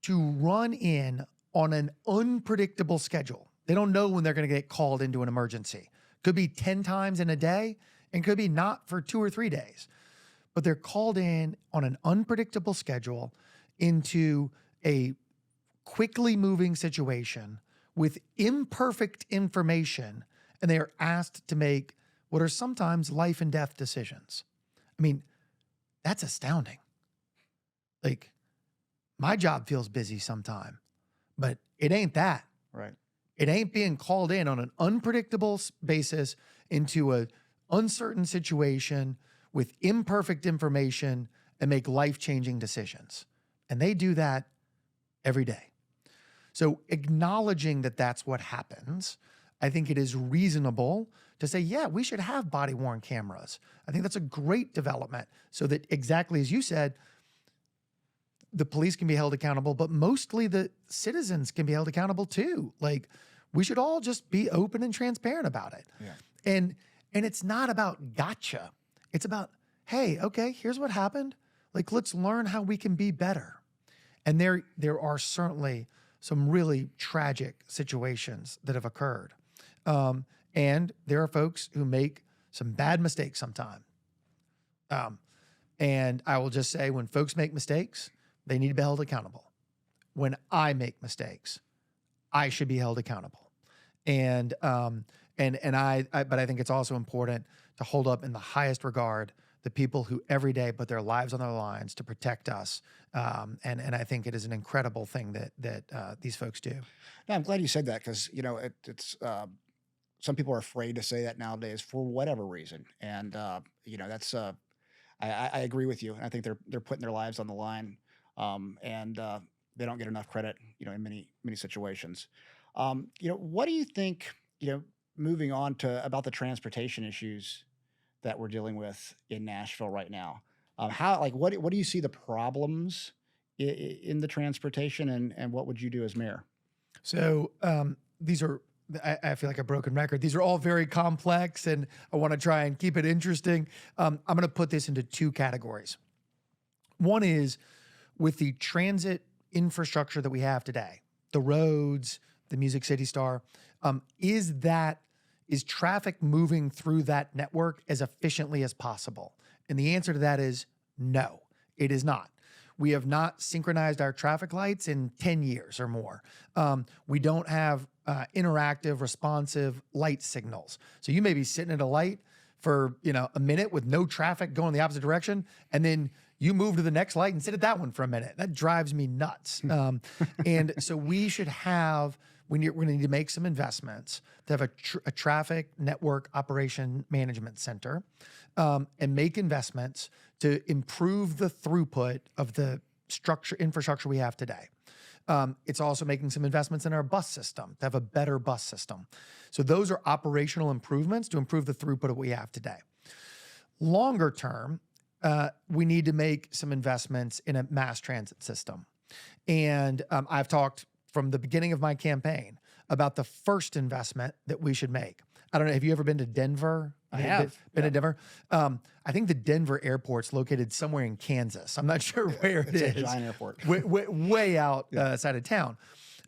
to run in on an unpredictable schedule. They don't know when they're going to get called into an emergency. Could be 10 times in a day, and could be not for 2 or 3 days. But they're called in on an unpredictable schedule into a quickly moving situation with imperfect information, and they are asked to make what are sometimes life and death decisions. I mean, that's astounding. Like, my job feels busy sometime, but it ain't that. Right. It ain't being called in on an unpredictable basis into an uncertain situation with imperfect information and make life-changing decisions. And they do that every day. So acknowledging that that's what happens, I think it is reasonable to say, yeah, we should have body-worn cameras. I think that's a great development, so that, exactly as you said, the police can be held accountable, but mostly the citizens can be held accountable too. Like, we should all just be open and transparent about it. Yeah. And it's not about gotcha. It's about, hey, okay, here's what happened. Like, let's learn how we can be better. And there are certainly some really tragic situations that have occurred. And there are folks who make some bad mistakes sometimes. And I will just say, when folks make mistakes, they need to be held accountable. When I make mistakes, I should be held accountable. But I think it's also important to hold up in the highest regard the people who every day put their lives on their lines to protect us. And I think it is an incredible thing that these folks do. No, I'm glad you said that, because it's some people are afraid to say that nowadays for whatever reason, and that's I agree with you. I think they're putting their lives on the line, and they don't get enough credit, in many situations. What do you think? Moving on to about the transportation issues that we're dealing with in Nashville right now. What do you see the problems in the transportation, and what would you do as mayor? So these are, I feel like a broken record. These are all very complex, and I want to try and keep it interesting. I'm going to put this into 2 categories. One is with the transit infrastructure that we have today, the roads, the Music City Star, is traffic moving through that network as efficiently as possible? And the answer to that is no, it is not. We have not synchronized our traffic lights in 10 years or more. We don't have interactive, responsive light signals. So you may be sitting at a light for, a minute with no traffic going the opposite direction, and then you move to the next light and sit at that one for a minute. That drives me nuts. And so we should have, we're going to need to make some investments to have a traffic network operation management center, and make investments to improve the throughput of the infrastructure we have today. It's also making some investments in our bus system to have a better bus system. So those are operational improvements to improve the throughput of what we have today. Longer term, we need to make some investments in a mass transit system. And I've talked from the beginning of my campaign about the first investment that we should make. I don't know, have you ever been to Denver? I have. Been to Denver? I think the Denver airport's located somewhere in Kansas. I'm not sure where it is. It's a giant airport. Way out side of town.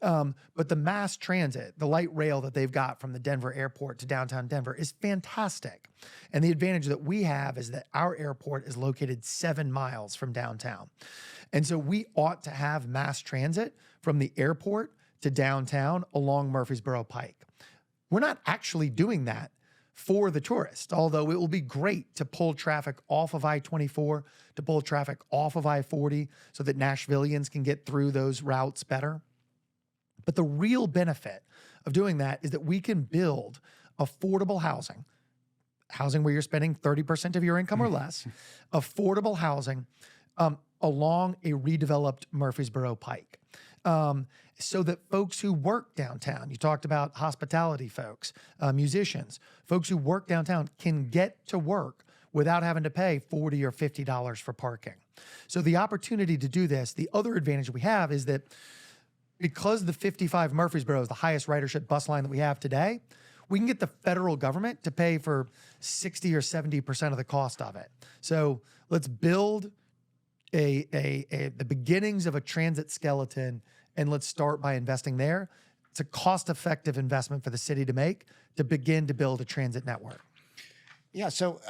But the mass transit, the light rail that they've got from the Denver airport to downtown Denver is fantastic. And the advantage that we have is that our airport is located 7 miles from downtown. And so we ought to have mass transit from the airport to downtown along Murfreesboro Pike. We're not actually doing that for the tourist, although it will be great to pull traffic off of I-24, to pull traffic off of I-40 so that Nashvillians can get through those routes better. But the real benefit of doing that is that we can build affordable housing where you're spending 30% of your income or less, affordable housing along a redeveloped Murfreesboro Pike. So that folks who work downtown, you talked about hospitality folks, musicians, folks who work downtown can get to work without having to pay $40 or $50 for parking. So the opportunity to do this, the other advantage we have is that because the 55 Murfreesboro is the highest ridership bus line that we have today, we can get the federal government to pay for 60 or 70% of the cost of it. So let's build the beginnings of a transit skeleton, and let's start by investing there. It's a cost-effective investment for the city to make to begin to build a transit network. Yeah. So,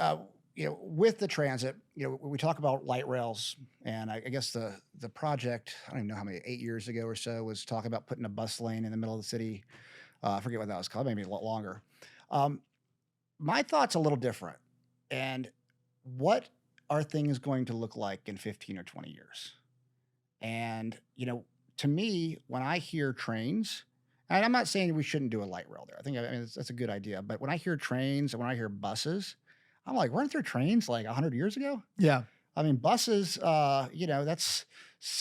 with the transit, we talk about light rails, and I guess the project, I don't even know how many, 8 years ago or so, was talking about putting a bus lane in the middle of the city. I forget what that was called, maybe a lot longer. My thought's a little different. And what are things going to look like in 15 or 20 years? And, to me, when I hear trains, and I'm not saying we shouldn't do a light rail there. I mean, that's a good idea. But when I hear trains and when I hear buses, I'm like, weren't there trains like 100 years ago? Yeah. I mean, buses, that's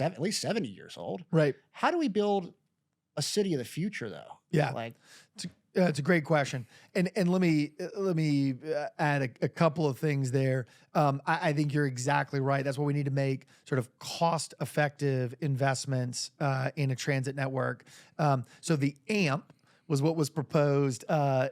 at least 70 years old. Right. How do we build a city of the future, though? Yeah. Like, it's a great question. And let me add a couple of things there. I think you're exactly right. That's what we need to make sort of cost-effective investments in a transit network. So the AMP was what was proposed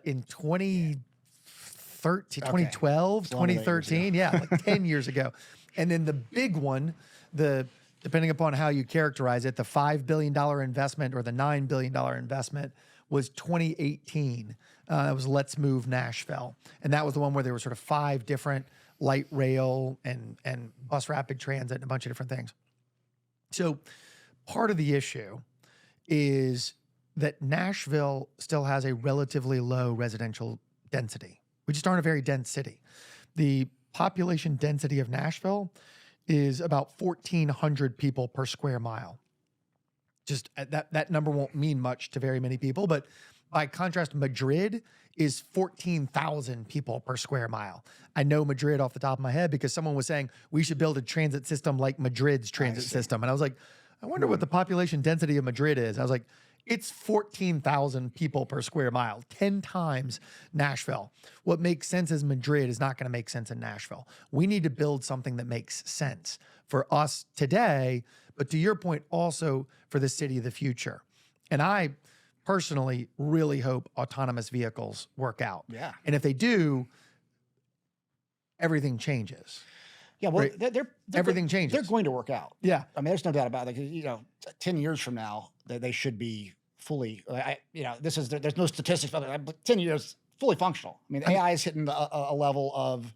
in 2012, 2013. Yeah, like 10 years ago. And then the big one, depending upon how you characterize it, the $5 billion investment or the $9 billion investment was 2018. That was Let's Move Nashville. And that was the one where there were sort of 5 different light rail and bus rapid transit and a bunch of different things. So part of the issue is that Nashville still has a relatively low residential density. We just aren't a very dense city. The population density of Nashville is about 1,400 people per square mile. Just that number won't mean much to very many people, but by contrast, Madrid is 14,000 people per square mile. I know Madrid off the top of my head because someone was saying we should build a transit system like Madrid's transit system. And I was like, I wonder what the population density of Madrid is. I was like, it's 14,000 people per square mile, 10 times Nashville. What makes sense as Madrid is not going to make sense in Nashville. We need to build something that makes sense for us today, but to your point, also for the city of the future. And I personally really hope autonomous vehicles work out. Yeah. And if they do, everything changes. Yeah, well, right? Everything changes. They're going to work out. Yeah. I mean, there's no doubt about it. 10 years from now, they should be fully, there's no statistics about it, but 10 years, fully functional. I mean, AI is hitting a level of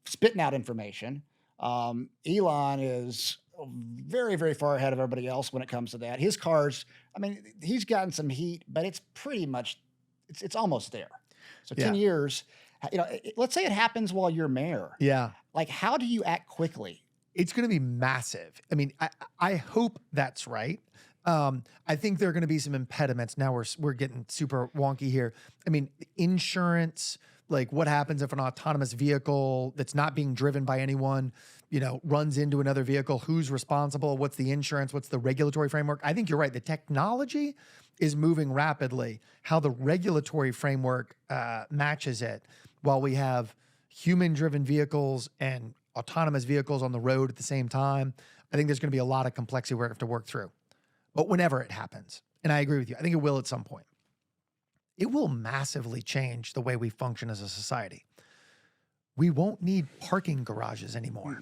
spitting out information. Elon is very, very far ahead of everybody else when it comes to that. His cars, I mean, he's gotten some heat, but it's pretty much, it's almost there. So 10 Yeah. years, let's say it happens while you're mayor. Yeah. Like, how do you act quickly? It's going to be massive. I mean, I hope that's right. I think there are going to be some impediments. Now we're getting super wonky here. I mean, insurance, like what happens if an autonomous vehicle that's not being driven by anyone, runs into another vehicle? Who's responsible? What's the insurance? What's the regulatory framework? I think you're right. The technology is moving rapidly. How the regulatory framework matches it, while we have human-driven vehicles and autonomous vehicles on the road at the same time, I think there's going to be a lot of complexity we have to work through. But whenever it happens, and I agree with you, I think it will at some point, it will massively change the way we function as a society. We won't need parking garages anymore.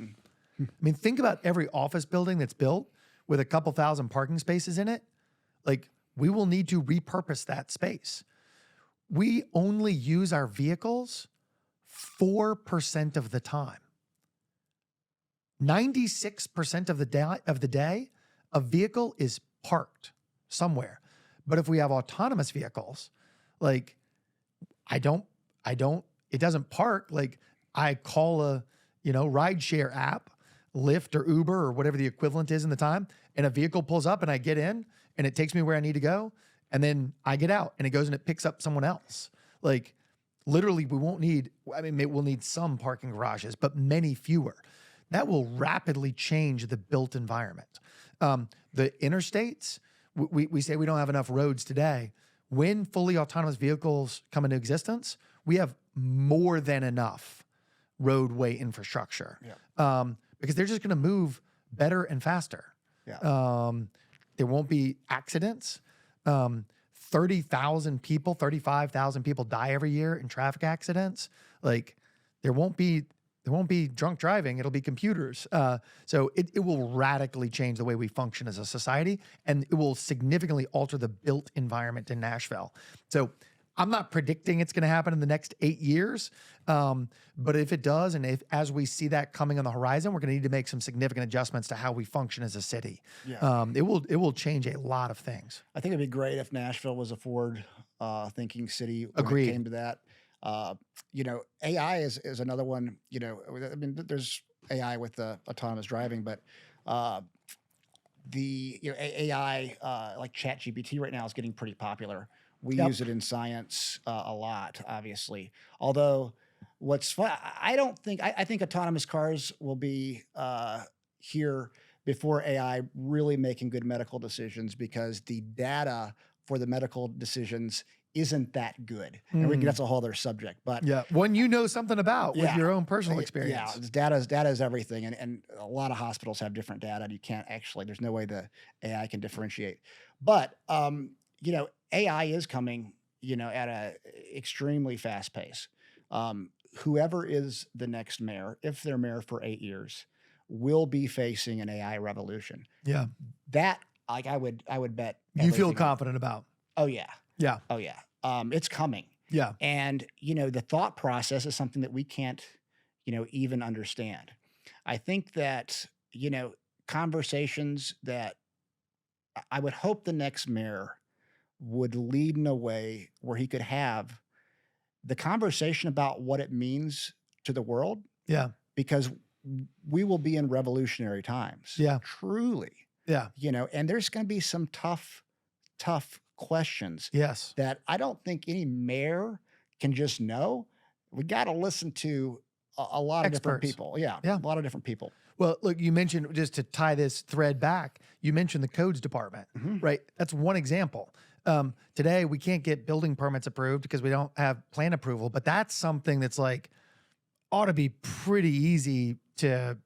I mean, think about every office building that's built with a couple thousand parking spaces in it. Like, we will need to repurpose that space. We only use our vehicles 4% of the time. 96% of the day, a vehicle is parked somewhere. But if we have autonomous vehicles, like, it doesn't park. Like, I call a, rideshare app, Lyft or Uber or whatever the equivalent is in the time, and a vehicle pulls up and I get in and it takes me where I need to go. And then I get out and it goes and it picks up someone else. Like, literally, we'll need some parking garages, but many fewer. That will rapidly change the built environment. The interstates, we say we don't have enough roads today. When fully autonomous vehicles come into existence, we have more than enough roadway infrastructure. Yeah. Because they're just going to move better and faster. Yeah. There won't be accidents. 30,000 people, 35,000 people die every year in traffic accidents. Like, there won't be drunk driving. It'll be computers. So it will radically change the way we function as a society, and it will significantly alter the built environment in Nashville. So I'm not predicting it's going to happen in the next 8 years. But if it does, and as we see that coming on the horizon, we're going to need to make some significant adjustments to how we function as a city. Yeah. It will change a lot of things. I think it'd be great if Nashville was a forward thinking city when Agreed. it came to that. AI is another one. I mean, there's AI with the autonomous driving, but the AI like ChatGPT right now is getting pretty popular. We Yep. use it in science a lot, obviously. Although, what's fun, I think autonomous cars will be here before AI really making good medical decisions, because the data for the medical decisions isn't that good. And that's a whole other subject. But Yeah, one something about with your own personal experience. yeah, data is everything, and a lot of hospitals have different data. And you can't actually. There's no way the AI can differentiate. But AI is coming, at a extremely fast pace. Whoever is the next mayor, if they're mayor for 8 years, will be facing an AI revolution. Yeah. That, like, I would bet. You feel everything- confident about. Oh yeah. Yeah. Oh yeah. It's coming. Yeah. And, the thought process is something that we can't, even understand. I think that, conversations that I would hope the next mayor would lead in a way where he could have the conversation about what it means to the world, Yeah. because we will be in revolutionary times. Yeah. Truly. Yeah. And there's going to be some tough questions Yes. that I don't think any mayor can just know. We got to listen to a lot of different Experts. people. Yeah, Yeah. a lot of different people. Well, look, you mentioned, just to tie this thread back, you mentioned the codes department, right? That's one example. Today, we can't get building permits approved because we don't have plan approval, but that's something that's like, ought to be pretty easy to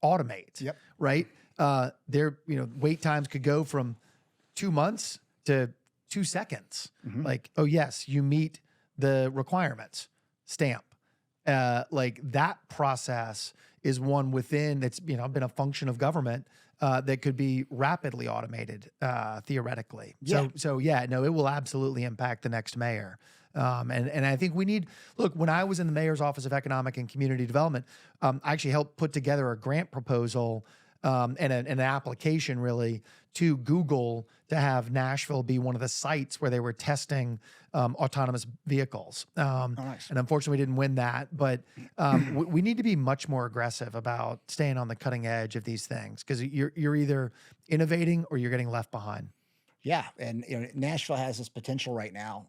automate. Yep. Right? Wait times could go from 2 months to 2 seconds. Like, oh yes, you meet the requirements, stamp. Like, that process is one within that's been a function of government that could be rapidly automated theoretically. Yeah. So yeah, no, it will absolutely impact the next mayor. And I think we need, look, when I was in the mayor's office of economic and community development, I actually helped put together a grant proposal and an application really to Google to have Nashville be one of the sites where they were testing autonomous vehicles. Nice. And unfortunately, we didn't win that. But we need to be much more aggressive about staying on the cutting edge of these things, because you're either innovating or you're getting left behind. Yeah, and Nashville has this potential right now.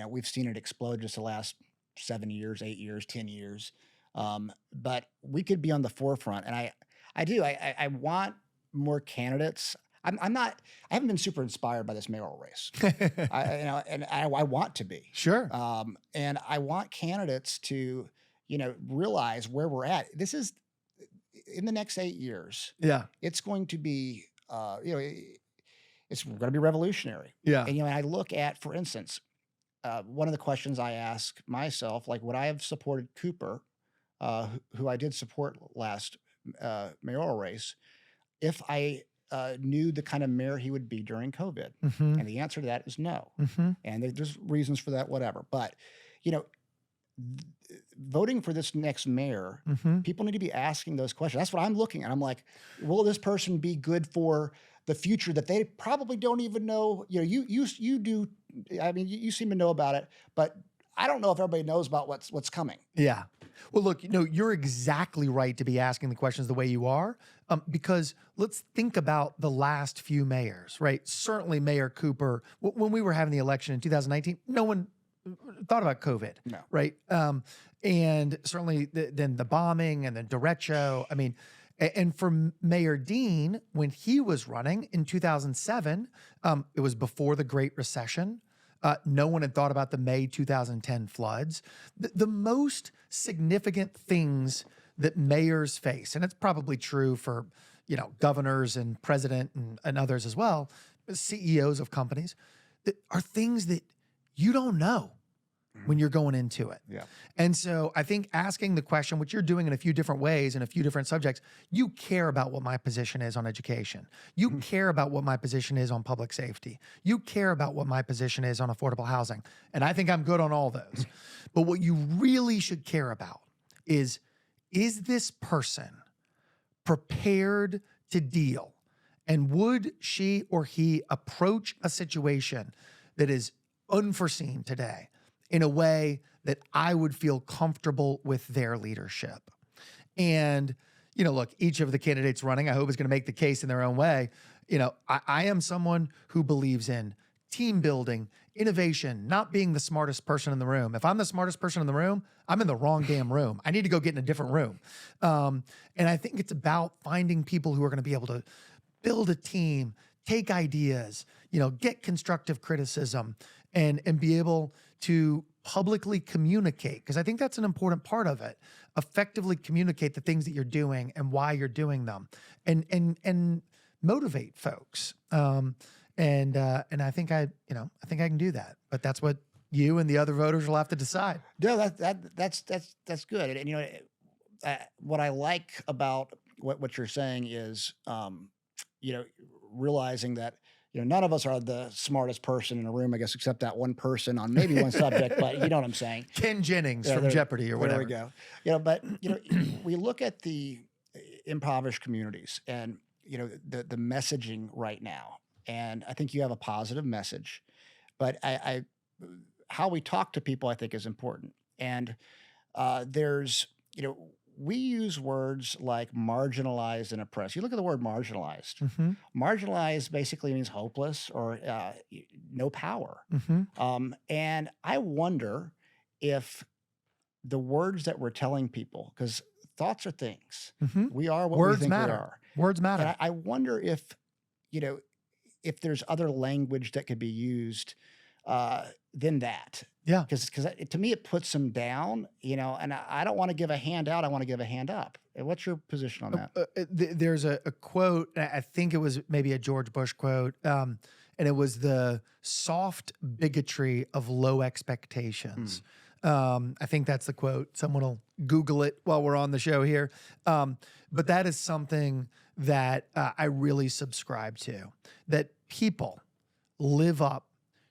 We've seen it explode just the last 7 years, 8 years, 10 years. But we could be on the forefront, and I want more candidates. I haven't been super inspired by this mayoral race. I want to be. Sure. And I want candidates to, realize where we're at. This is in the next 8 years. Yeah. It's going to be, it's going to be revolutionary. Yeah. And, I look at, for instance, one of the questions I ask myself, like, would I have supported Cooper, who I did support last mayoral race, if I knew the kind of mayor he would be during COVID? Mm-hmm. And the answer to that is no. Mm-hmm. And there's reasons for that, whatever. But, voting for this next mayor, Mm-hmm. people need to be asking those questions. That's what I'm looking at. I'm like, will this person be good for the future that they probably don't even know? You do. I mean, you seem to know about it, but I don't know if everybody knows about what's coming. Yeah. Well, look, you're exactly right to be asking the questions the way you are, because let's think about the last few mayors, right? Certainly Mayor Cooper, when we were having the election in 2019, no one thought about COVID, No. right? And certainly then the bombing and the derecho. I mean, and for Mayor Dean, when he was running in 2007, it was before the Great Recession. No one had thought about the May 2010 floods. The most significant things that mayors face, and it's probably true for governors and president and others as well, CEOs of companies, that are things that you don't know when you're going into it. Yeah. And so I think asking the question, which you're doing in a few different ways, in a few different subjects, you care about what my position is on education. You care about what my position is on public safety. You care about what my position is on affordable housing. And I think I'm good on all those. But what you really should care about is this person prepared to deal? And would she or he approach a situation that is unforeseen today in a way that I would feel comfortable with their leadership? And, look, each of the candidates running, I hope, is going to make the case in their own way. I am someone who believes in team building, innovation, not being the smartest person in the room. If I'm the smartest person in the room, I'm in the wrong damn room. I need to go get in a different room. And I think it's about finding people who are going to be able to build a team, take ideas, get constructive criticism, and be able to publicly communicate, because I think that's an important part of it. Effectively communicate the things that you're doing and why you're doing them, and motivate folks. And I think I can do that. But that's what you and the other voters will have to decide. No, that's good. And what I like about what you're saying is, realizing that none of us are the smartest person in a room, I guess, except that one person on maybe one subject. But you know what I'm saying? Ken Jennings from Jeopardy or whatever. There we go. But we look at the impoverished communities and the messaging right now, and I think you have a positive message, but how we talk to people, I think, is important. And there's we use words like marginalized and oppressed. You look at the word marginalized. Mm-hmm. Marginalized basically means hopeless or no power. Mm-hmm. And I wonder if the words that we're telling people, because thoughts are things. Mm-hmm. We are what Words we think matter. we are. Words matter. And I wonder if there's other language that could be used than that. Yeah. Because to me, it puts them down, and I don't want to give a hand out. I want to give a hand up. What's your position on that? There's a quote, I think it was maybe a George Bush quote, and it was the soft bigotry of low expectations. I think that's the quote. Someone will Google it while we're on the show here. But that is something that I really subscribe to, that people live up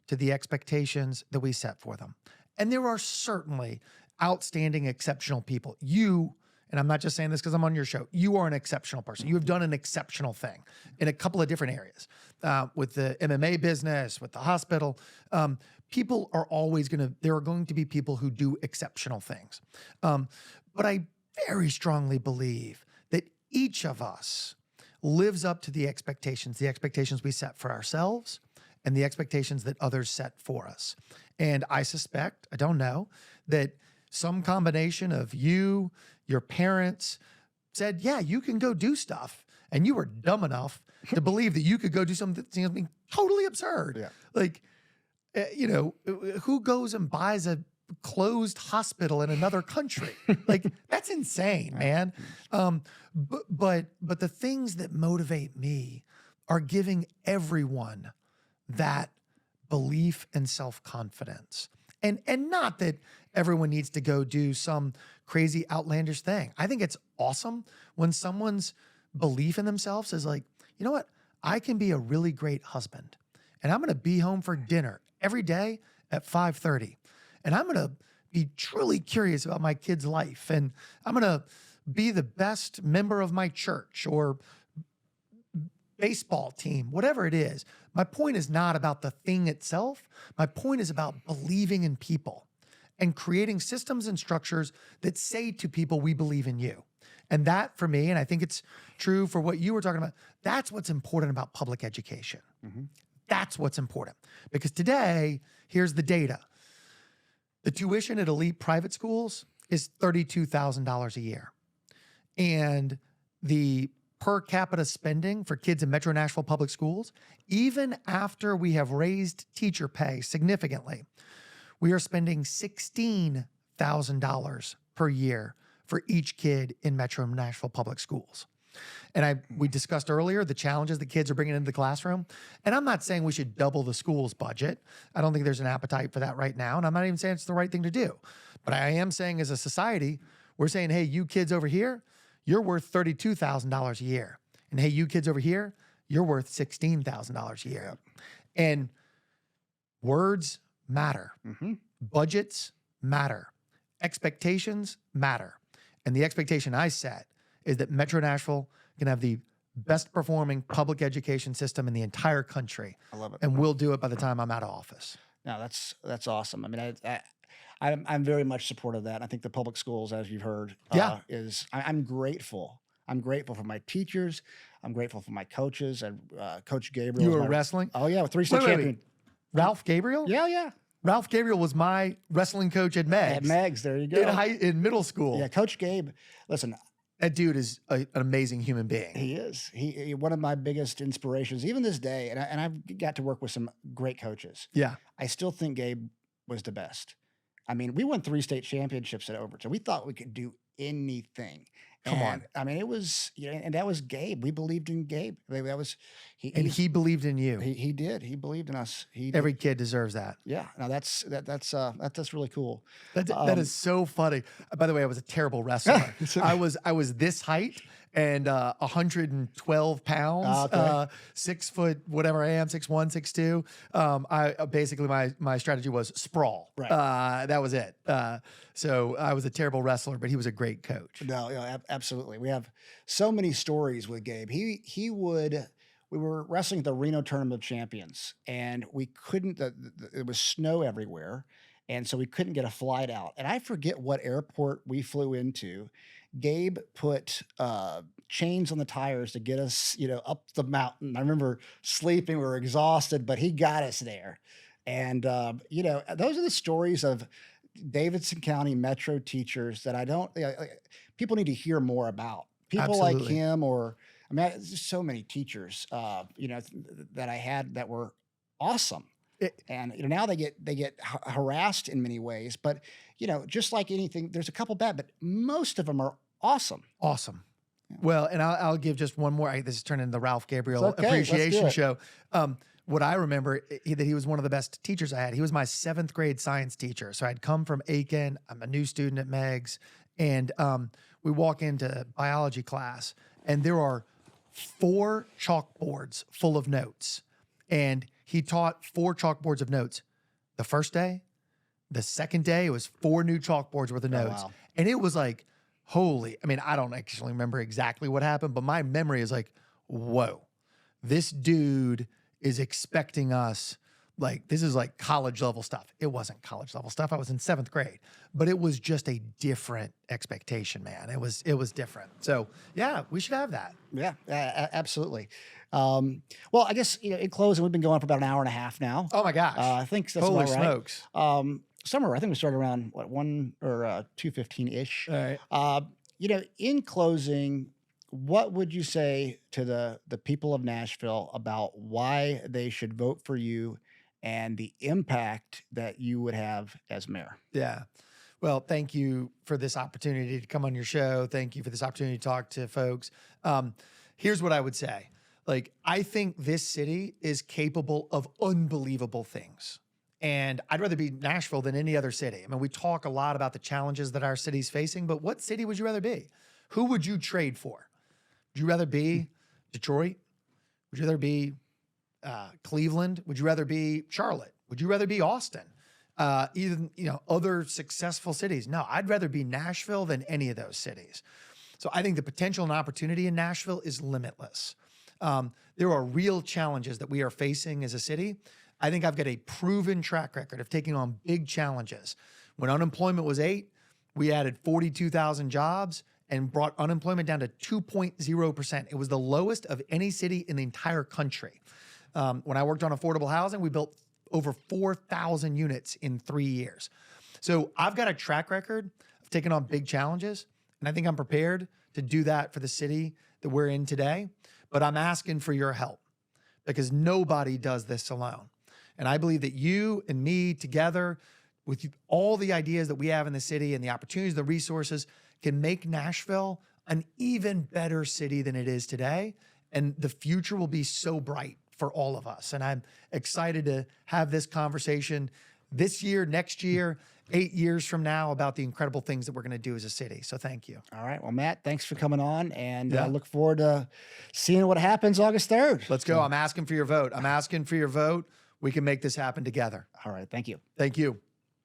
to the expectations that we set for them. And there are certainly outstanding, exceptional people. You and I'm not just saying this because I'm on your show, you are an exceptional person. You have done an exceptional thing in a couple of different areas, with the MMA business, with the hospital. People are always there are going to be people who do exceptional things. But I very strongly believe that each of us lives up to the expectations we set for ourselves and the expectations that others set for us. And I suspect, I don't know, that some combination of you, your parents said, yeah, you can go do stuff. And you were dumb enough to believe that you could go do something totally absurd. Yeah. Like, who goes and buys a closed hospital in another country? Like, that's insane, man. But the things that motivate me are giving everyone that belief and self-confidence. And not that everyone needs to go do some crazy outlandish thing. I think it's awesome when someone's belief in themselves is like, you know what? I can be a really great husband, and I'm going to be home for dinner every day at 5:30. And I'm going to be truly curious about my kid's life. And I'm going to be the best member of my church or baseball team, whatever it is. My point is not about the thing itself. My point is about believing in people and creating systems and structures that say to people, we believe in you. And that, for me, and I think it's true for what you were talking about, that's what's important about public education. Mm-hmm. That's what's important. Because today, here's the data. The tuition at elite private schools is $32,000 a year. And the per capita spending for kids in Metro Nashville public schools, even after we have raised teacher pay significantly, we are spending $16,000 per year for each kid in Metro Nashville public schools. And we discussed earlier the challenges the kids are bringing into the classroom. And I'm not saying we should double the school's budget. I don't think there's an appetite for that right now. And I'm not even saying it's the right thing to do. But I am saying as a society, we're saying, hey, you kids over here, you're worth $32,000 a year. And hey, you kids over here, you're worth $16,000 a year. And words matter. Mm-hmm. Budgets matter. Expectations matter. And the expectation I set is that Metro Nashville can have the best performing public education system in the entire country. I love it. And we'll do it by the time I'm out of office. No, that's awesome. I mean, I'm very much supportive of that. I think the public schools, as you've heard, I'm grateful. I'm grateful for my teachers. I'm grateful for my coaches and Coach Gabriel. You were wrestling? Oh yeah, with 3-state champion. Ralph Gabriel? Yeah. Ralph Gabriel was my wrestling coach at Meg's. At Meg's, there you go. In middle school. Yeah, Coach Gabe. Listen, that dude is an amazing human being. He is. He one of my biggest inspirations, even this day. And I've got to work with some great coaches. Yeah, I still think Gabe was the best. I mean, we won 3 state championships at Overton. We thought we could do anything. Come on. I mean, it was, and that was Gabe. We believed in Gabe. That was he believed in you. He did. He believed in us. Every kid deserves that. Yeah. Now that's really cool. That is so funny. By the way, I was a terrible wrestler. I was this height and 112 pounds, okay. 6 foot, whatever I am, 6'1", 6'2". I basically my strategy was sprawl. Right. That was it. So I was a terrible wrestler, but he was a great coach. No, absolutely. We have so many stories with Gabe. We were wrestling at the Reno Tournament of Champions, and we couldn't. It was snow everywhere, and so we couldn't get a flight out. And I forget what airport we flew into. Gabe put chains on the tires to get us, up the mountain. I remember sleeping. We were exhausted, but he got us there. And those are the stories of Davidson County Metro teachers that people need to hear more about. People Absolutely. like him, there's just so many teachers, that I had that were awesome. And now they get harassed in many ways, but just like anything, there's a couple bad, but most of them are awesome. Awesome. Yeah. Well, and I'll give just one more. This is turning into the Ralph Gabriel appreciation show. What I remember that he was one of the best teachers I had. He was my 7th grade science teacher. So I'd come from Aiken. I'm a new student at Meg's, and we walk into biology class, and there are 4 chalkboards full of notes. And he taught 4 chalkboards of notes. The first day, the second day, it was 4 new chalkboards worth of notes. Wow. And it was like, I mean, I don't actually remember exactly what happened, but my memory is like, whoa, this dude is expecting us. Like, this is like college level stuff. It wasn't college level stuff. I was in 7th grade, but it was just a different expectation, man. It was different. So yeah, we should have that. Yeah, absolutely. Well, I guess, in closing, we've been going for about an hour and a half now. Oh my gosh. I think that's Holy about right. smokes. Summer, I think we started around 1 or 2:15-ish. All right. In closing, what would you say to the people of Nashville about why they should vote for you and the impact that you would have as mayor? Yeah. Well, thank you for this opportunity to come on your show. Thank you for this opportunity to talk to folks. Here's what I would say. Like, I think this city is capable of unbelievable things. And I'd rather be Nashville than any other city. I mean, we talk a lot about the challenges that our city's facing, but what city would you rather be? Who would you trade for? Would you rather be Detroit? Would you rather be Cleveland? Would you rather be Charlotte? Would you rather be Austin? Even, other successful cities? No, I'd rather be Nashville than any of those cities. So I think the potential and opportunity in Nashville is limitless. There are real challenges that we are facing as a city. I think I've got a proven track record of taking on big challenges. When unemployment was 8, we added 42,000 jobs and brought unemployment down to 2.0%. It was the lowest of any city in the entire country. When I worked on affordable housing, we built over 4,000 units in 3 years. So I've got a track record of taking on big challenges, and I think I'm prepared to do that for the city that we're in today. But I'm asking for your help because nobody does this alone. And I believe that you and me together with all the ideas that we have in the city and the opportunities, the resources can make Nashville an even better city than it is today. And the future will be so bright for all of us. And I'm excited to have this conversation this year, next year, 8 years from now about the incredible things that we're going to do as a city. So thank you. All right. Well, Matt, thanks for coming on, and I look forward to seeing what happens August 3rd. Let's go. I'm asking for your vote. We can make this happen together. All right. Thank you. Thank you.